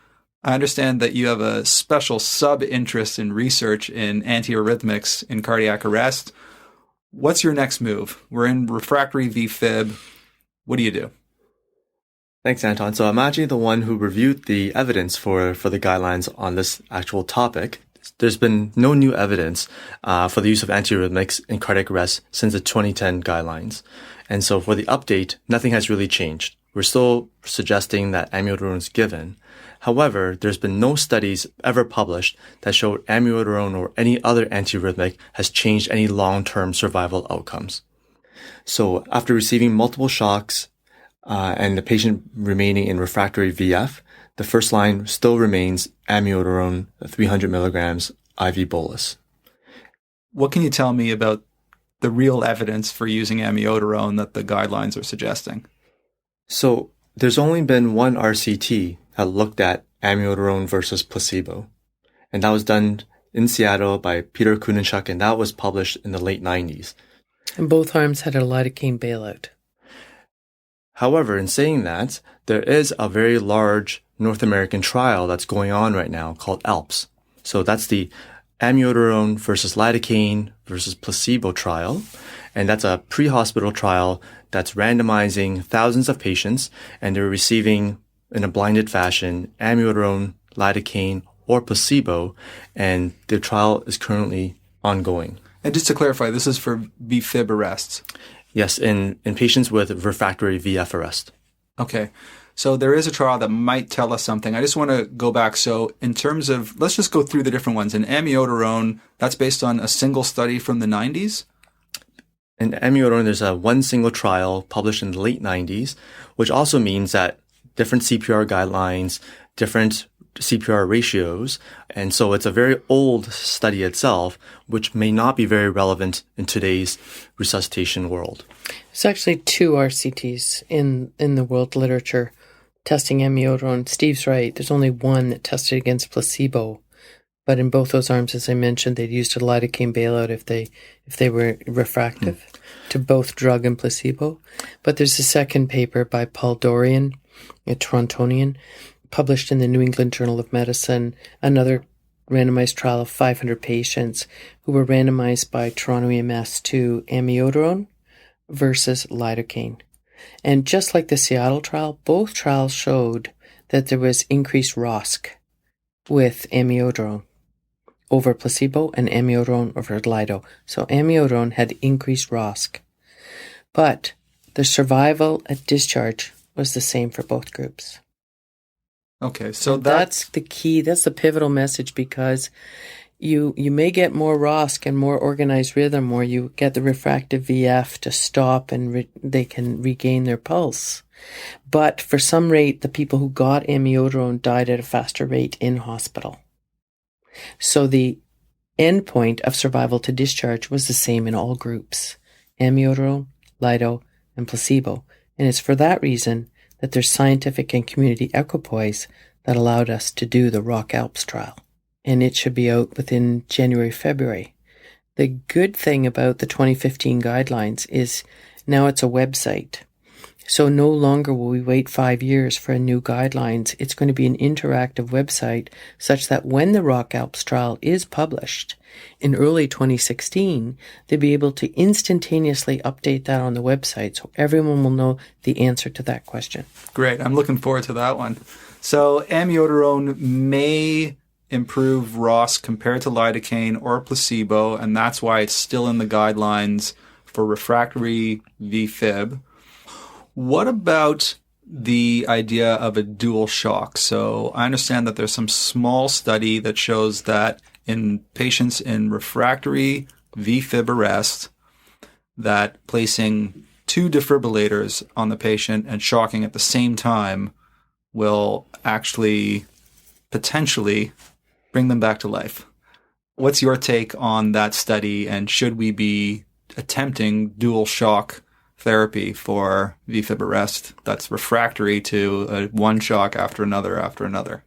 I understand that you have a special sub-interest in research in antiarrhythmics in cardiac arrest. What's your next move? We're in refractory VFib. What do you do? Thanks, Anton. So I'm actually the one who reviewed the evidence for the guidelines on this actual topic. There's been no new evidence for the use of antiarrhythmics in cardiac arrest since the 2010 guidelines. And so for the update, nothing has really changed. We're still suggesting that amiodarone is given. However, there's been no studies ever published that showed amiodarone or any other antiarrhythmic has changed any long-term survival outcomes. So after receiving multiple shocks and the patient remaining in refractory VF, the first line still remains amiodarone 300 milligrams IV bolus. What can you tell me about the real evidence for using amiodarone that the guidelines are suggesting? So there's only been one RCT that looked at amiodarone versus placebo. And that was done in Seattle by Peter Kunenchuk, and that was published in the late 90s. And both arms had a lidocaine bailout. However, in saying that, there is a very large North American trial that's going on right now called ALPS. So that's the amiodarone versus lidocaine versus placebo trial. And that's a pre-hospital trial that's randomizing thousands of patients, and they're receiving in a blinded fashion amiodarone, lidocaine, or placebo, and the trial is currently ongoing. And just to clarify, this is for VFib arrests? Yes, in patients with refractory VF arrest. Okay. So there is a trial that might tell us something. I just want to go back. So in terms of, let's just go through the different ones. In amiodarone, that's based on a single study from the 90s? In amiodarone, there's one single trial published in the late 90s, which also means that different CPR guidelines, different CPR ratios, and so it's a very old study itself, which may not be very relevant in today's resuscitation world. There's actually two RCTs in the world literature testing amiodarone. Steve's right. There's only one that tested against placebo. But in both those arms, as I mentioned, they'd used a lidocaine bailout if they were refractive to both drug and placebo. But there's a second paper by Paul Dorian, a Torontonian, published in the New England Journal of Medicine, another randomized trial of 500 patients who were randomized by Toronto EMS to amiodarone versus lidocaine. And just like the Seattle trial, both trials showed that there was increased ROSC with amiodarone over placebo and amiodarone over lido. So amiodarone had increased ROSC. But the survival at discharge was the same for both groups. Okay, so that's the key. That's the pivotal message, because you may get more ROSC and more organized rhythm, or you get the refractive VF to stop and they can regain their pulse. But for some rate, the people who got amiodarone died at a faster rate in hospital. So the endpoint of survival to discharge was the same in all groups: amiodarone, lido, and placebo. And it's for that reason that there's scientific and community equipoise that allowed us to do the Rock Alps trial. And it should be out within January, February. The good thing about the 2015 guidelines is now it's a website. So no longer will we wait 5 years for a new guidelines. It's going to be an interactive website such that when the Rock Alps trial is published in early 2016, they'll be able to instantaneously update that on the website so everyone will know the answer to that question. Great. I'm looking forward to that one. So amiodarone may improve ROSC compared to lidocaine or placebo, and that's why it's still in the guidelines for refractory VFib. What about the idea of a dual shock? So I understand that there's some small study that shows that in patients in refractory VFib arrest, that placing 2 defibrillators on the patient and shocking at the same time will actually potentially bring them back to life. What's your take on that study, and should we be attempting dual shock therapy for VFib arrest that's refractory to one shock after another after another?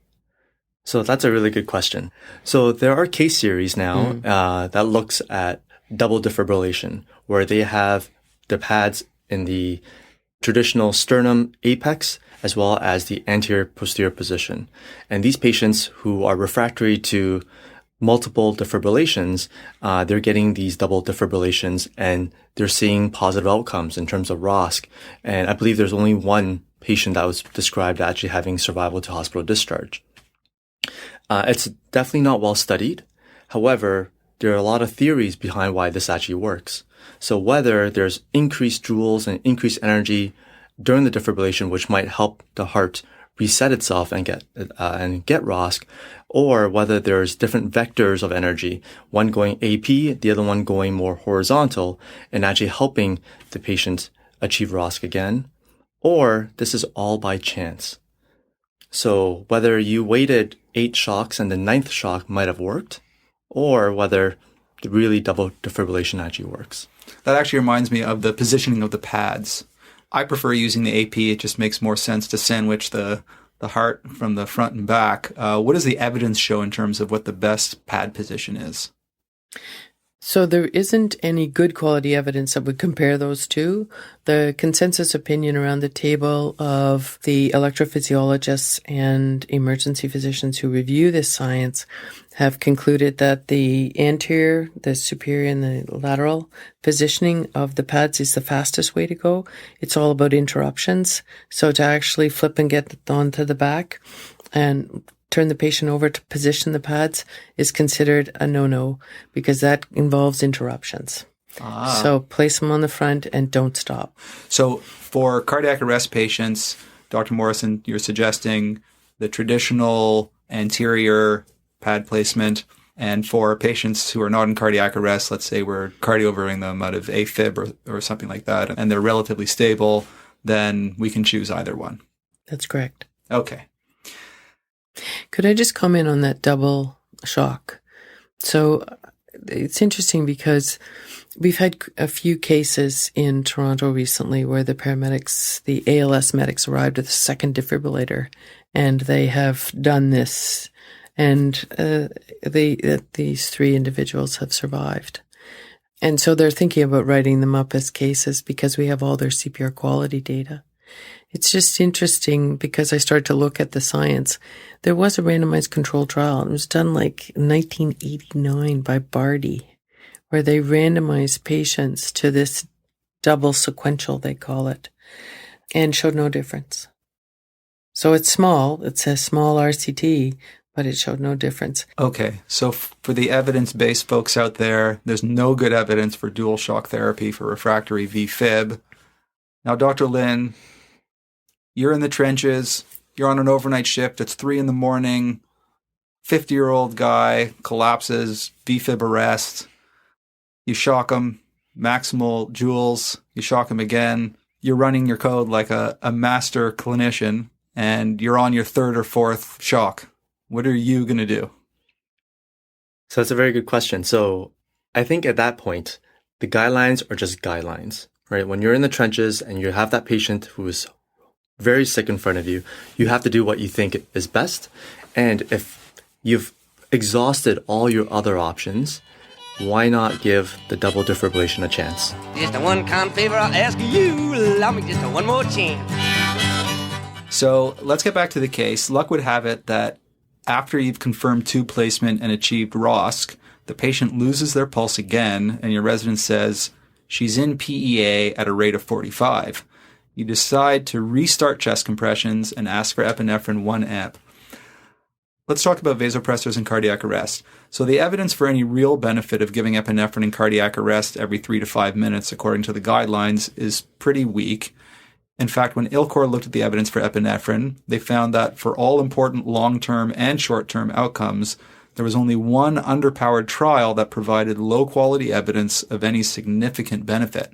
So that's a really good question. So there are case series now that looks at double defibrillation, where they have the pads in the traditional sternum apex as well as the anterior posterior position. And these patients who are refractory to multiple defibrillations, they're getting these double defibrillations and they're seeing positive outcomes in terms of ROSC. And I believe there's only one patient that was described actually having survival to hospital discharge. It's definitely not well studied. However, there are a lot of theories behind why this actually works. So whether there's increased joules and increased energy during the defibrillation, which might help the heart reset itself and get ROSC, or whether there's different vectors of energy, one going AP, the other one going more horizontal, and actually helping the patient achieve ROSC again, or this is all by chance. So whether you waited 8 shocks and the 9th shock might have worked, or whether the really double defibrillation actually works. That actually reminds me of the positioning of the pads. I prefer using the AP. It just makes more sense to sandwich the heart from the front and back. What does the evidence show in terms of what the best pad position is? So there isn't any good quality evidence that would compare those two. The consensus opinion around the table of the electrophysiologists and emergency physicians who review this science have concluded that the anterior, the superior, and the lateral positioning of the pads is the fastest way to go. It's all about interruptions. So to actually flip and get onto the back and turn the patient over to position the pads is considered a no-no because that involves interruptions. So place them on the front and don't stop. So for cardiac arrest patients, Dr. Morrison, you're suggesting the traditional anterior pad placement, and for patients who are not in cardiac arrest, let's say we're cardioverting them out of AFib or something like that, and they're relatively stable, then we can choose either one. That's correct. Okay. Could I just comment on that double shock? So it's interesting because we've had a few cases in Toronto recently where the paramedics, the ALS medics arrived with a second defibrillator, and they have done this, and these 3 individuals have survived. And so they're thinking about writing them up as cases because we have all their CPR quality data. It's just interesting because I started to look at the science. There was a randomized controlled trial. It was done like 1989 by Barty, where they randomized patients to this double sequential, they call it, and showed no difference. So it's small. It's a small RCT, but it showed no difference. Okay. So for the evidence-based folks out there, there's no good evidence for dual shock therapy for refractory VFib. Now, Dr. Lin, you're in the trenches, you're on an overnight shift, it's 3 a.m, 50-year-old guy collapses, VFib arrest. You shock him, maximal joules. You shock him again. You're running your code like a master clinician, and you're on your third or fourth shock. What are you going to do? So that's a very good question. So I think at that point, the guidelines are just guidelines, right? When you're in the trenches and you have that patient who is very sick in front of you, you have to do what you think is best. And if you've exhausted all your other options, why not give the double defibrillation a chance? Just a one kind favor I'll ask you. Allow me just a one more chance. So let's get back to the case. Luck would have it that after you've confirmed tube placement and achieved ROSC, the patient loses their pulse again, and your resident says she's in PEA at a rate of 45. You decide to restart chest compressions and ask for epinephrine 1 amp. Let's talk about vasopressors and cardiac arrest. So the evidence for any real benefit of giving epinephrine in cardiac arrest every 3 to 5 minutes, according to the guidelines, is pretty weak. In fact, when ILCOR looked at the evidence for epinephrine, they found that for all important long-term and short-term outcomes, there was only one underpowered trial that provided low-quality evidence of any significant benefit.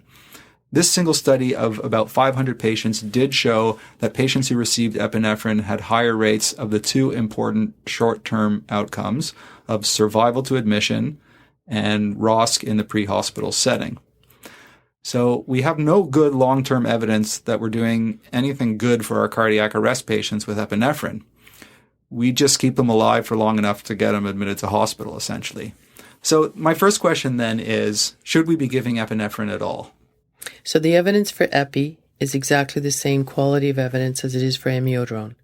This single study of about 500 patients did show that patients who received epinephrine had higher rates of the two important short-term outcomes of survival to admission and ROSC in the pre-hospital setting. So we have no good long-term evidence that we're doing anything good for our cardiac arrest patients with epinephrine. We just keep them alive for long enough to get them admitted to hospital, essentially. So my first question then is, should we be giving epinephrine at all? So the evidence for epi is exactly the same quality of evidence as it is for amiodarone.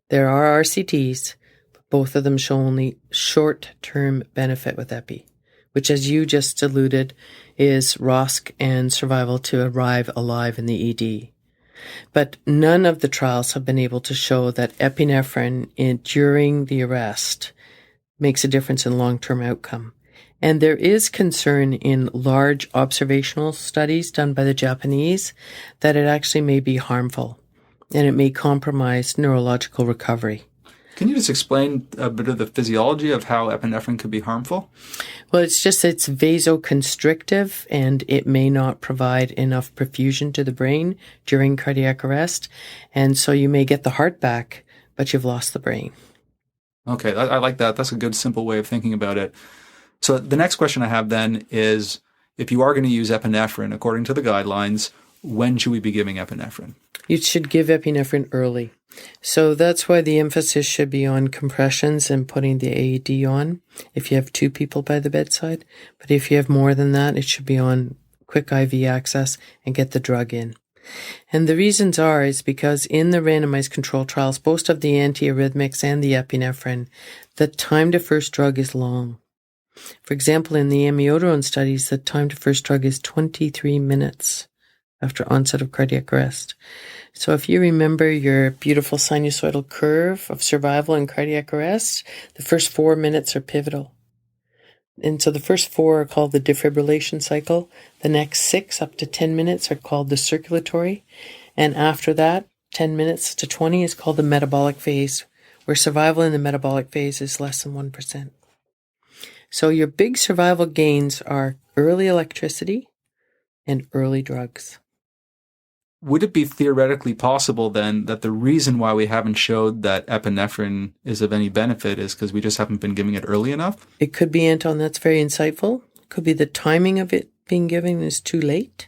There are RCTs, but both of them show only short-term benefit with epi, which, as you just alluded, is ROSC and survival to arrive alive in the ED. But none of the trials have been able to show that epinephrine during the arrest makes a difference in long-term outcome. And there is concern in large observational studies done by the Japanese that it actually may be harmful and it may compromise neurological recovery. Can you just explain a bit of the physiology of how epinephrine could be harmful? Well, it's vasoconstrictive and it may not provide enough perfusion to the brain during cardiac arrest. And so you may get the heart back, but you've lost the brain. Okay, I like that. That's a good, simple way of thinking about it. So the next question I have then is, if you are going to use epinephrine, according to the guidelines, when should we be giving epinephrine? You should give epinephrine early. So that's why the emphasis should be on compressions and putting the AED on if you have 2 people by the bedside. But if you have more than that, it should be on quick IV access and get the drug in. And the reasons is because in the randomized control trials, both of the antiarrhythmics and the epinephrine, the time to first drug is long. For example, in the amiodarone studies, the time to first drug is 23 minutes after onset of cardiac arrest. So if you remember your beautiful sinusoidal curve of survival in cardiac arrest, the first 4 minutes are pivotal. And so the first 4 are called the defibrillation cycle. The next 6 up to 10 minutes are called the circulatory. And after that, 10 minutes to 20 is called the metabolic phase, where survival in the metabolic phase is less than 1%. So your big survival gains are early electricity and early drugs. Would it be theoretically possible then that the reason why we haven't showed that epinephrine is of any benefit is because we just haven't been giving it early enough? It could be, Anton, that's very insightful. It could be the timing of it being given is too late.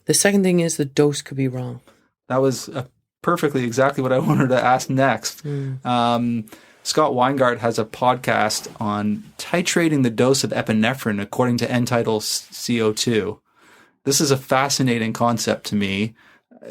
The second thing is the dose could be wrong. That was perfectly exactly what I wanted to ask next. Scott Weingart has a podcast on titrating the dose of epinephrine according to end-tidal CO2. This is a fascinating concept to me.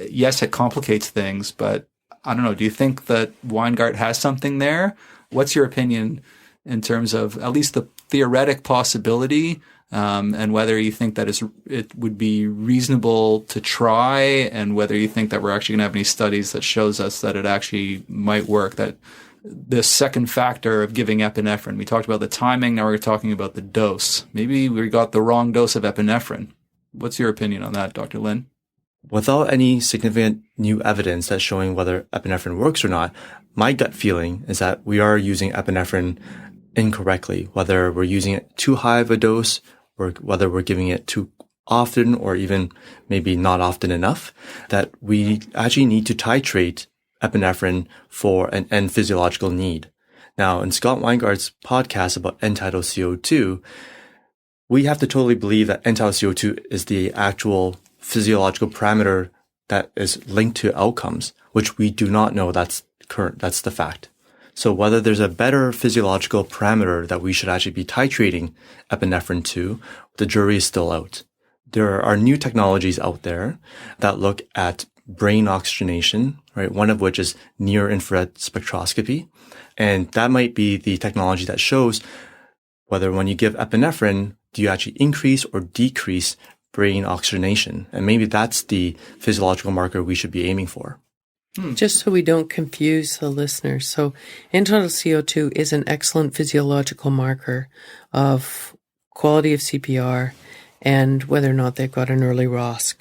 Yes, it complicates things, but I don't know. Do you think that Weingart has something there? What's your opinion in terms of at least the theoretic possibility, and whether you think that it would be reasonable to try, and whether you think that we're actually going to have any studies that shows us that it actually might work, that this second factor of giving epinephrine. We talked about the timing, now we're talking about the dose. Maybe we got the wrong dose of epinephrine. What's your opinion on that, Dr. Lin? Without any significant new evidence that's showing whether epinephrine works or not, my gut feeling is that we are using epinephrine incorrectly, whether we're using it too high of a dose or whether we're giving it too often or even maybe not often enough, that we actually need to titrate epinephrine for an end physiological need. Now, in Scott Weingard's podcast about end-tidal CO2, we have to totally believe that end-tidal CO2 is the actual physiological parameter that is linked to outcomes, which we do not know that's the fact. So whether there's a better physiological parameter that we should actually be titrating epinephrine to, the jury is still out. There are new technologies out there that look at brain oxygenation, right? One of which is near-infrared spectroscopy. And that might be the technology that shows whether when you give epinephrine, do you actually increase or decrease brain oxygenation? And maybe that's the physiological marker we should be aiming for. Just so we don't confuse the listeners. So end-tidal CO2 is an excellent physiological marker of quality of CPR and whether or not they've got an early ROSC.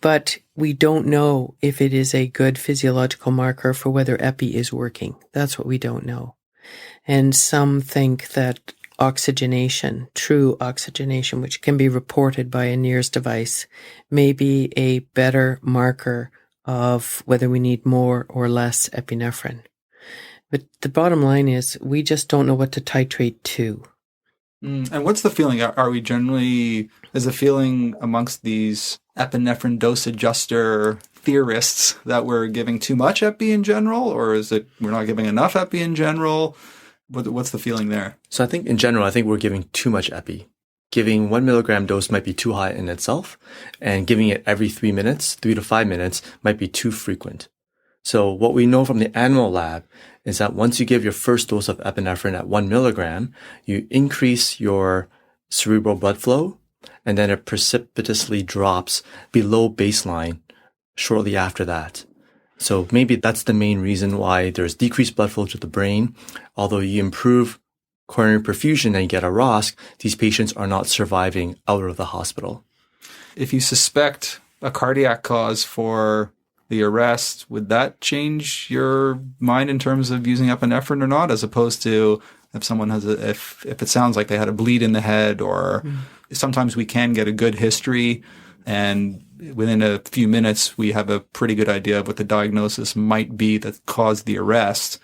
But we don't know if it is a good physiological marker for whether epi is working. That's what we don't know. And some think that oxygenation, true oxygenation, which can be reported by a NIRS device, may be a better marker of whether we need more or less epinephrine. But the bottom line is we just don't know what to titrate to. And what's the feeling? Are we generally, is the feeling amongst these epinephrine dose adjuster theorists that we're giving too much epi in general, or is it we're not giving enough epi in general? What's the feeling there? So I think in general, I think we're giving too much epi. Giving 1 milligram dose might be too high in itself, and giving it every 3 to 5 minutes might be too frequent. So what we know from the animal lab is that once you give your first dose of epinephrine at 1 milligram, you increase your cerebral blood flow, and then it precipitously drops below baseline shortly after that. So maybe that's the main reason why there's decreased blood flow to the brain. Although you improve coronary perfusion and you get a ROSC, these patients are not surviving out of the hospital. If you suspect a cardiac cause for the arrest, would that change your mind in terms of using epinephrine or not, as opposed to if someone has if it sounds like they had a bleed in the head, or sometimes we can get a good history and within a few minutes we have a pretty good idea of what the diagnosis might be that caused the arrest.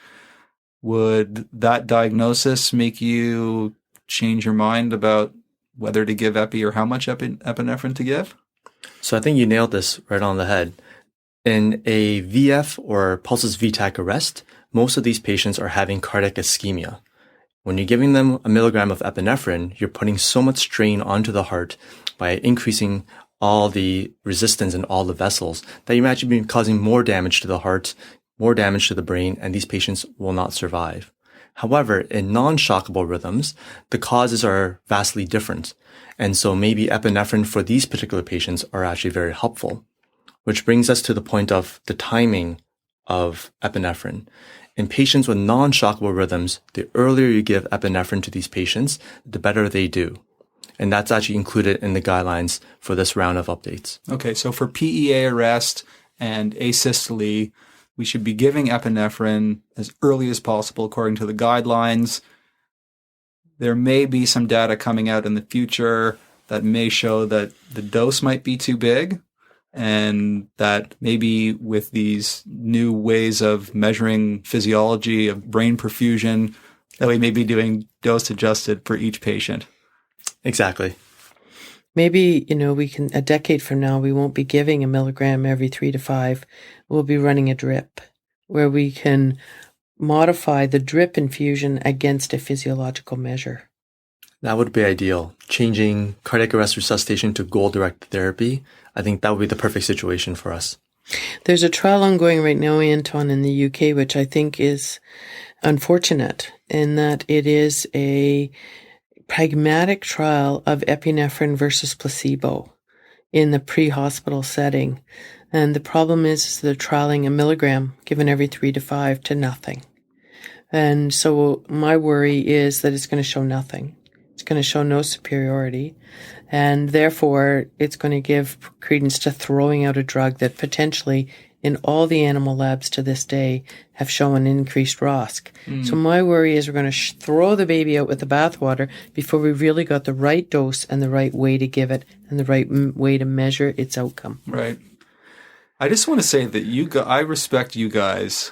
Would that diagnosis make you change your mind about whether to give epi or how much epinephrine to give? So I think you nailed this right on the head. In a VF or pulsus VTAC arrest, most of these patients are having cardiac ischemia. When you're giving them 1 milligram of epinephrine, you're putting so much strain onto the heart by increasing all the resistance in all the vessels that you actually be causing more damage to the heart, more damage to the brain, and these patients will not survive. However, in non-shockable rhythms, the causes are vastly different. And so maybe epinephrine for these particular patients are actually very helpful. Which brings us to the point of the timing of epinephrine. In patients with non-shockable rhythms, the earlier you give epinephrine to these patients, the better they do. And that's actually included in the guidelines for this round of updates. Okay, so for PEA arrest and asystole, we should be giving epinephrine as early as possible according to the guidelines. There may be some data coming out in the future that may show that the dose might be too big, and that maybe with these new ways of measuring physiology of brain perfusion, that we may be doing dose adjusted for each patient. Exactly. Maybe, we can, a decade from now, we won't be giving 1 milligram every 3 to 5. We'll be running a drip where we can modify the drip infusion against a physiological measure. That would be ideal. Changing cardiac arrest resuscitation to goal-directed therapy, I think that would be the perfect situation for us. There's a trial ongoing right now, Anton, in the UK, which I think is unfortunate in that it is a pragmatic trial of epinephrine versus placebo in the pre-hospital setting. And the problem is they're trialing 1 milligram given every 3 to 5 to nothing. And so my worry is that it's going to show nothing. It's going to show no superiority. And therefore, it's going to give credence to throwing out a drug that potentially in all the animal labs to this day have shown increased ROSC. So my worry is we're going to throw the baby out with the bathwater before we really got the right dose and the right way to give it and the right way to measure its outcome. Right. I just want to say that I respect you guys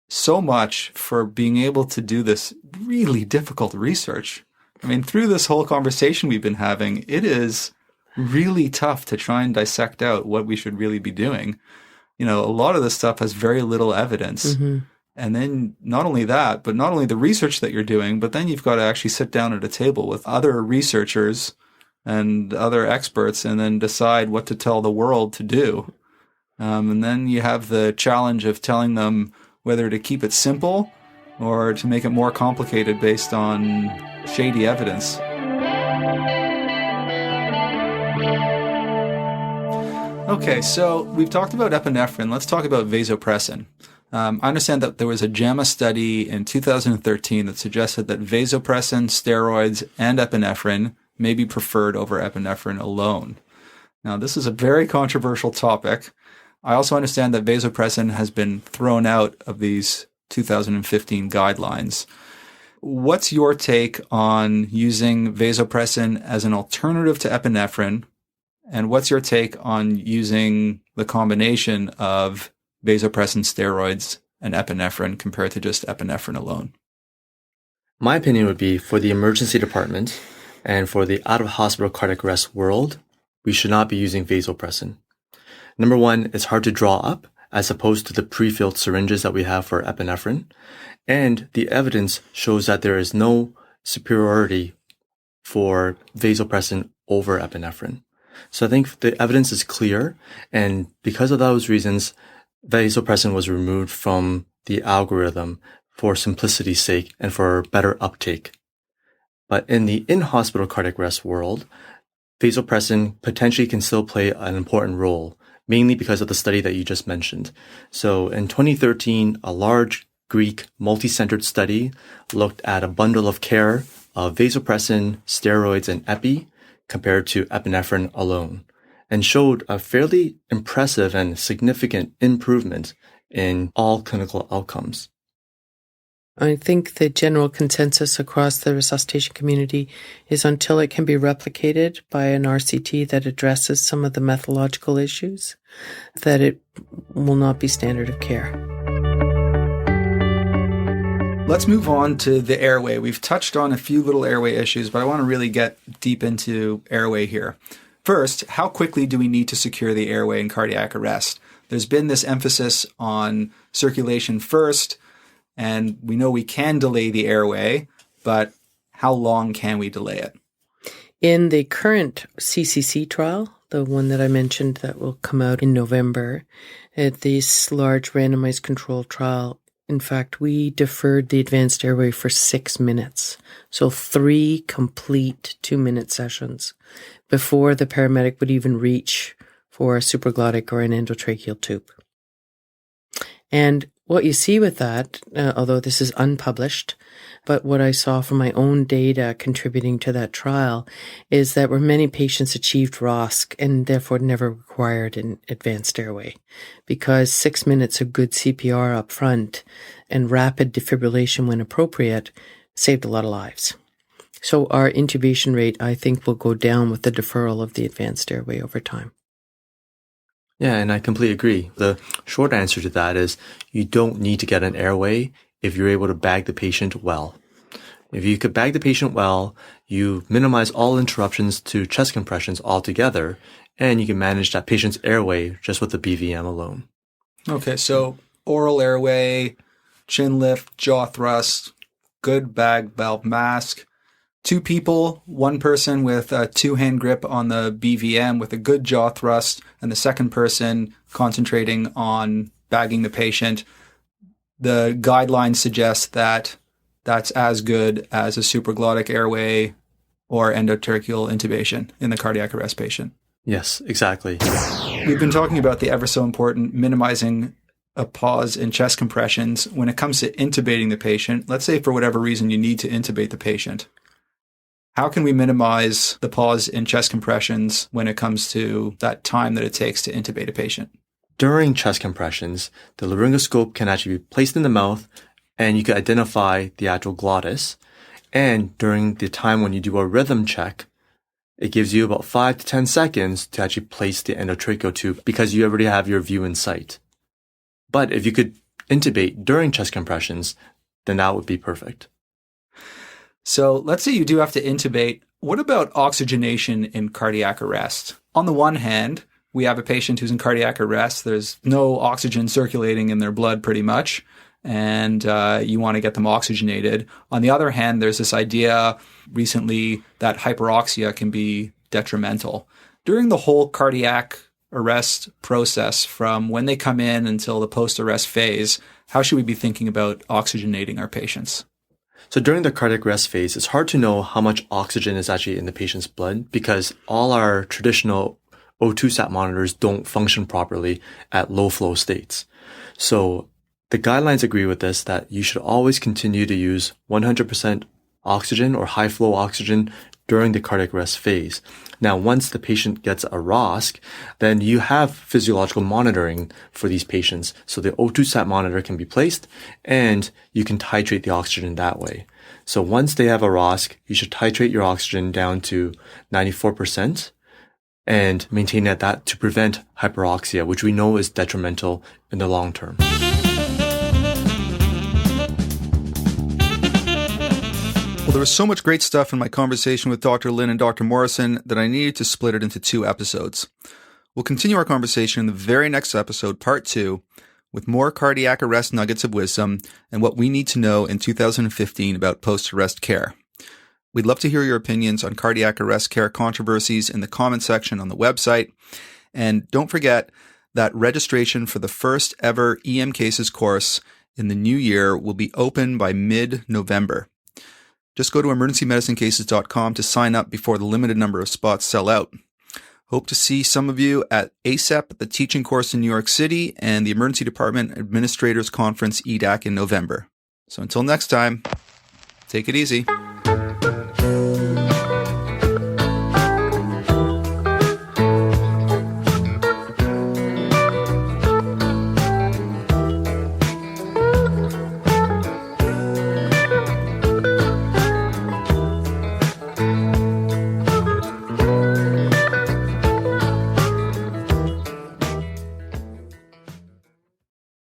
so much for being able to do this really difficult research. I mean, through this whole conversation we've been having, it is really tough to try and dissect out what we should really be doing. A lot of this stuff has very little evidence. Mm-hmm. And then not only that, but not only the research that you're doing, but then you've got to actually sit down at a table with other researchers and other experts and then decide what to tell the world to do. And then you have the challenge of telling them whether to keep it simple or to make it more complicated based on shady evidence. Okay, so we've talked about epinephrine. Let's talk about vasopressin. I understand that there was a JAMA study in 2013 that suggested that vasopressin, steroids, and epinephrine may be preferred over epinephrine alone. Now, this is a very controversial topic. I also understand that vasopressin has been thrown out of these 2015 guidelines. What's your take on using vasopressin as an alternative to epinephrine? And what's your take on using the combination of vasopressin, steroids, and epinephrine compared to just epinephrine alone? My opinion would be for the emergency department and for the out-of-hospital cardiac arrest world, we should not be using vasopressin. Number one, it's hard to draw up as opposed to the pre-filled syringes that we have for epinephrine. And the evidence shows that there is no superiority for vasopressin over epinephrine. So I think the evidence is clear. And because of those reasons, vasopressin was removed from the algorithm for simplicity's sake and for better uptake. But in the in-hospital cardiac arrest world, vasopressin potentially can still play an important role, mainly because of the study that you just mentioned. So in 2013, a large Greek multi-centered study looked at a bundle of care of vasopressin, steroids, and epi compared to epinephrine alone, and showed a fairly impressive and significant improvement in all clinical outcomes. I think the general consensus across the resuscitation community is until it can be replicated by an RCT that addresses some of the methodological issues, that it will not be standard of care. Let's move on to the airway. We've touched on a few little airway issues, but I want to really get deep into airway here. First, how quickly do we need to secure the airway in cardiac arrest? There's been this emphasis on circulation first, and we know we can delay the airway, but how long can we delay it? In the current CCC trial, the one that I mentioned that will come out in November, at this large randomized controlled trial, in fact, we deferred the advanced airway for 6 minutes. So 3 complete 2-minute sessions before the paramedic would even reach for a supraglottic or an endotracheal tube. And what you see with that, although this is unpublished, but what I saw from my own data contributing to that trial is that where many patients achieved ROSC and therefore never required an advanced airway, because 6 minutes of good CPR up front and rapid defibrillation when appropriate saved a lot of lives. So our intubation rate, I think, will go down with the deferral of the advanced airway over time. Yeah, and I completely agree. The short answer to that is you don't need to get an airway if you're able to bag the patient well. If you could bag the patient well, you minimize all interruptions to chest compressions altogether, and you can manage that patient's airway just with the BVM alone. Okay, so oral airway, chin lift, jaw thrust, good bag valve mask. 2 people, 1 person with a 2-hand grip on the BVM with a good jaw thrust, and the second person concentrating on bagging the patient. The guidelines suggest that that's as good as a supraglottic airway or endotracheal intubation in the cardiac arrest patient. Yes, exactly. We've been talking about the ever so important minimizing a pause in chest compressions. When it comes to intubating the patient, let's say for whatever reason you need to intubate the patient. How can we minimize the pause in chest compressions when it comes to that time that it takes to intubate a patient? during chest compressions, the laryngoscope can actually be placed in the mouth and you can identify the actual glottis. And during the time when you do a rhythm check, it gives you about 5 to 10 seconds to actually place the endotracheal tube because you already have your view in sight. But if you could intubate during chest compressions, then that would be perfect. So let's say you do have to intubate. What about oxygenation in cardiac arrest? On the one hand, we have a patient who's in cardiac arrest. There's no oxygen circulating in their blood pretty much, and you want to get them oxygenated. On the other hand, there's this idea recently that hyperoxia can be detrimental. During the whole cardiac arrest process, from when they come in until the post-arrest phase, how should we be thinking about oxygenating our patients? So during the cardiac arrest phase, it's hard to know how much oxygen is actually in the patient's blood because all our traditional O2 sat monitors don't function properly at low flow states. So the guidelines agree with this that you should always continue to use 100% oxygen or high flow oxygen during the cardiac arrest phase. Now, once the patient gets a ROSC, then you have physiological monitoring for these patients. So the O2 sat monitor can be placed and you can titrate the oxygen that way. So once they have a ROSC, you should titrate your oxygen down to 94% and maintain at that to prevent hyperoxia, which we know is detrimental in the long term. Well, there was so much great stuff in my conversation with Dr. Lin and Dr. Morrison that I needed to split it into 2 episodes. We'll continue our conversation in the very next episode, part 2, with more cardiac arrest nuggets of wisdom and what we need to know in 2015 about post-arrest care. We'd love to hear your opinions on cardiac arrest care controversies in the comment section on the website. And don't forget that registration for the first ever EM Cases course in the new year will be open by mid-November. Just go to emergencymedicinecases.com to sign up before the limited number of spots sell out. Hope to see some of you at ACEP, the teaching course in New York City, and the Emergency Department Administrators Conference, EDAC, in November. So until next time, take it easy.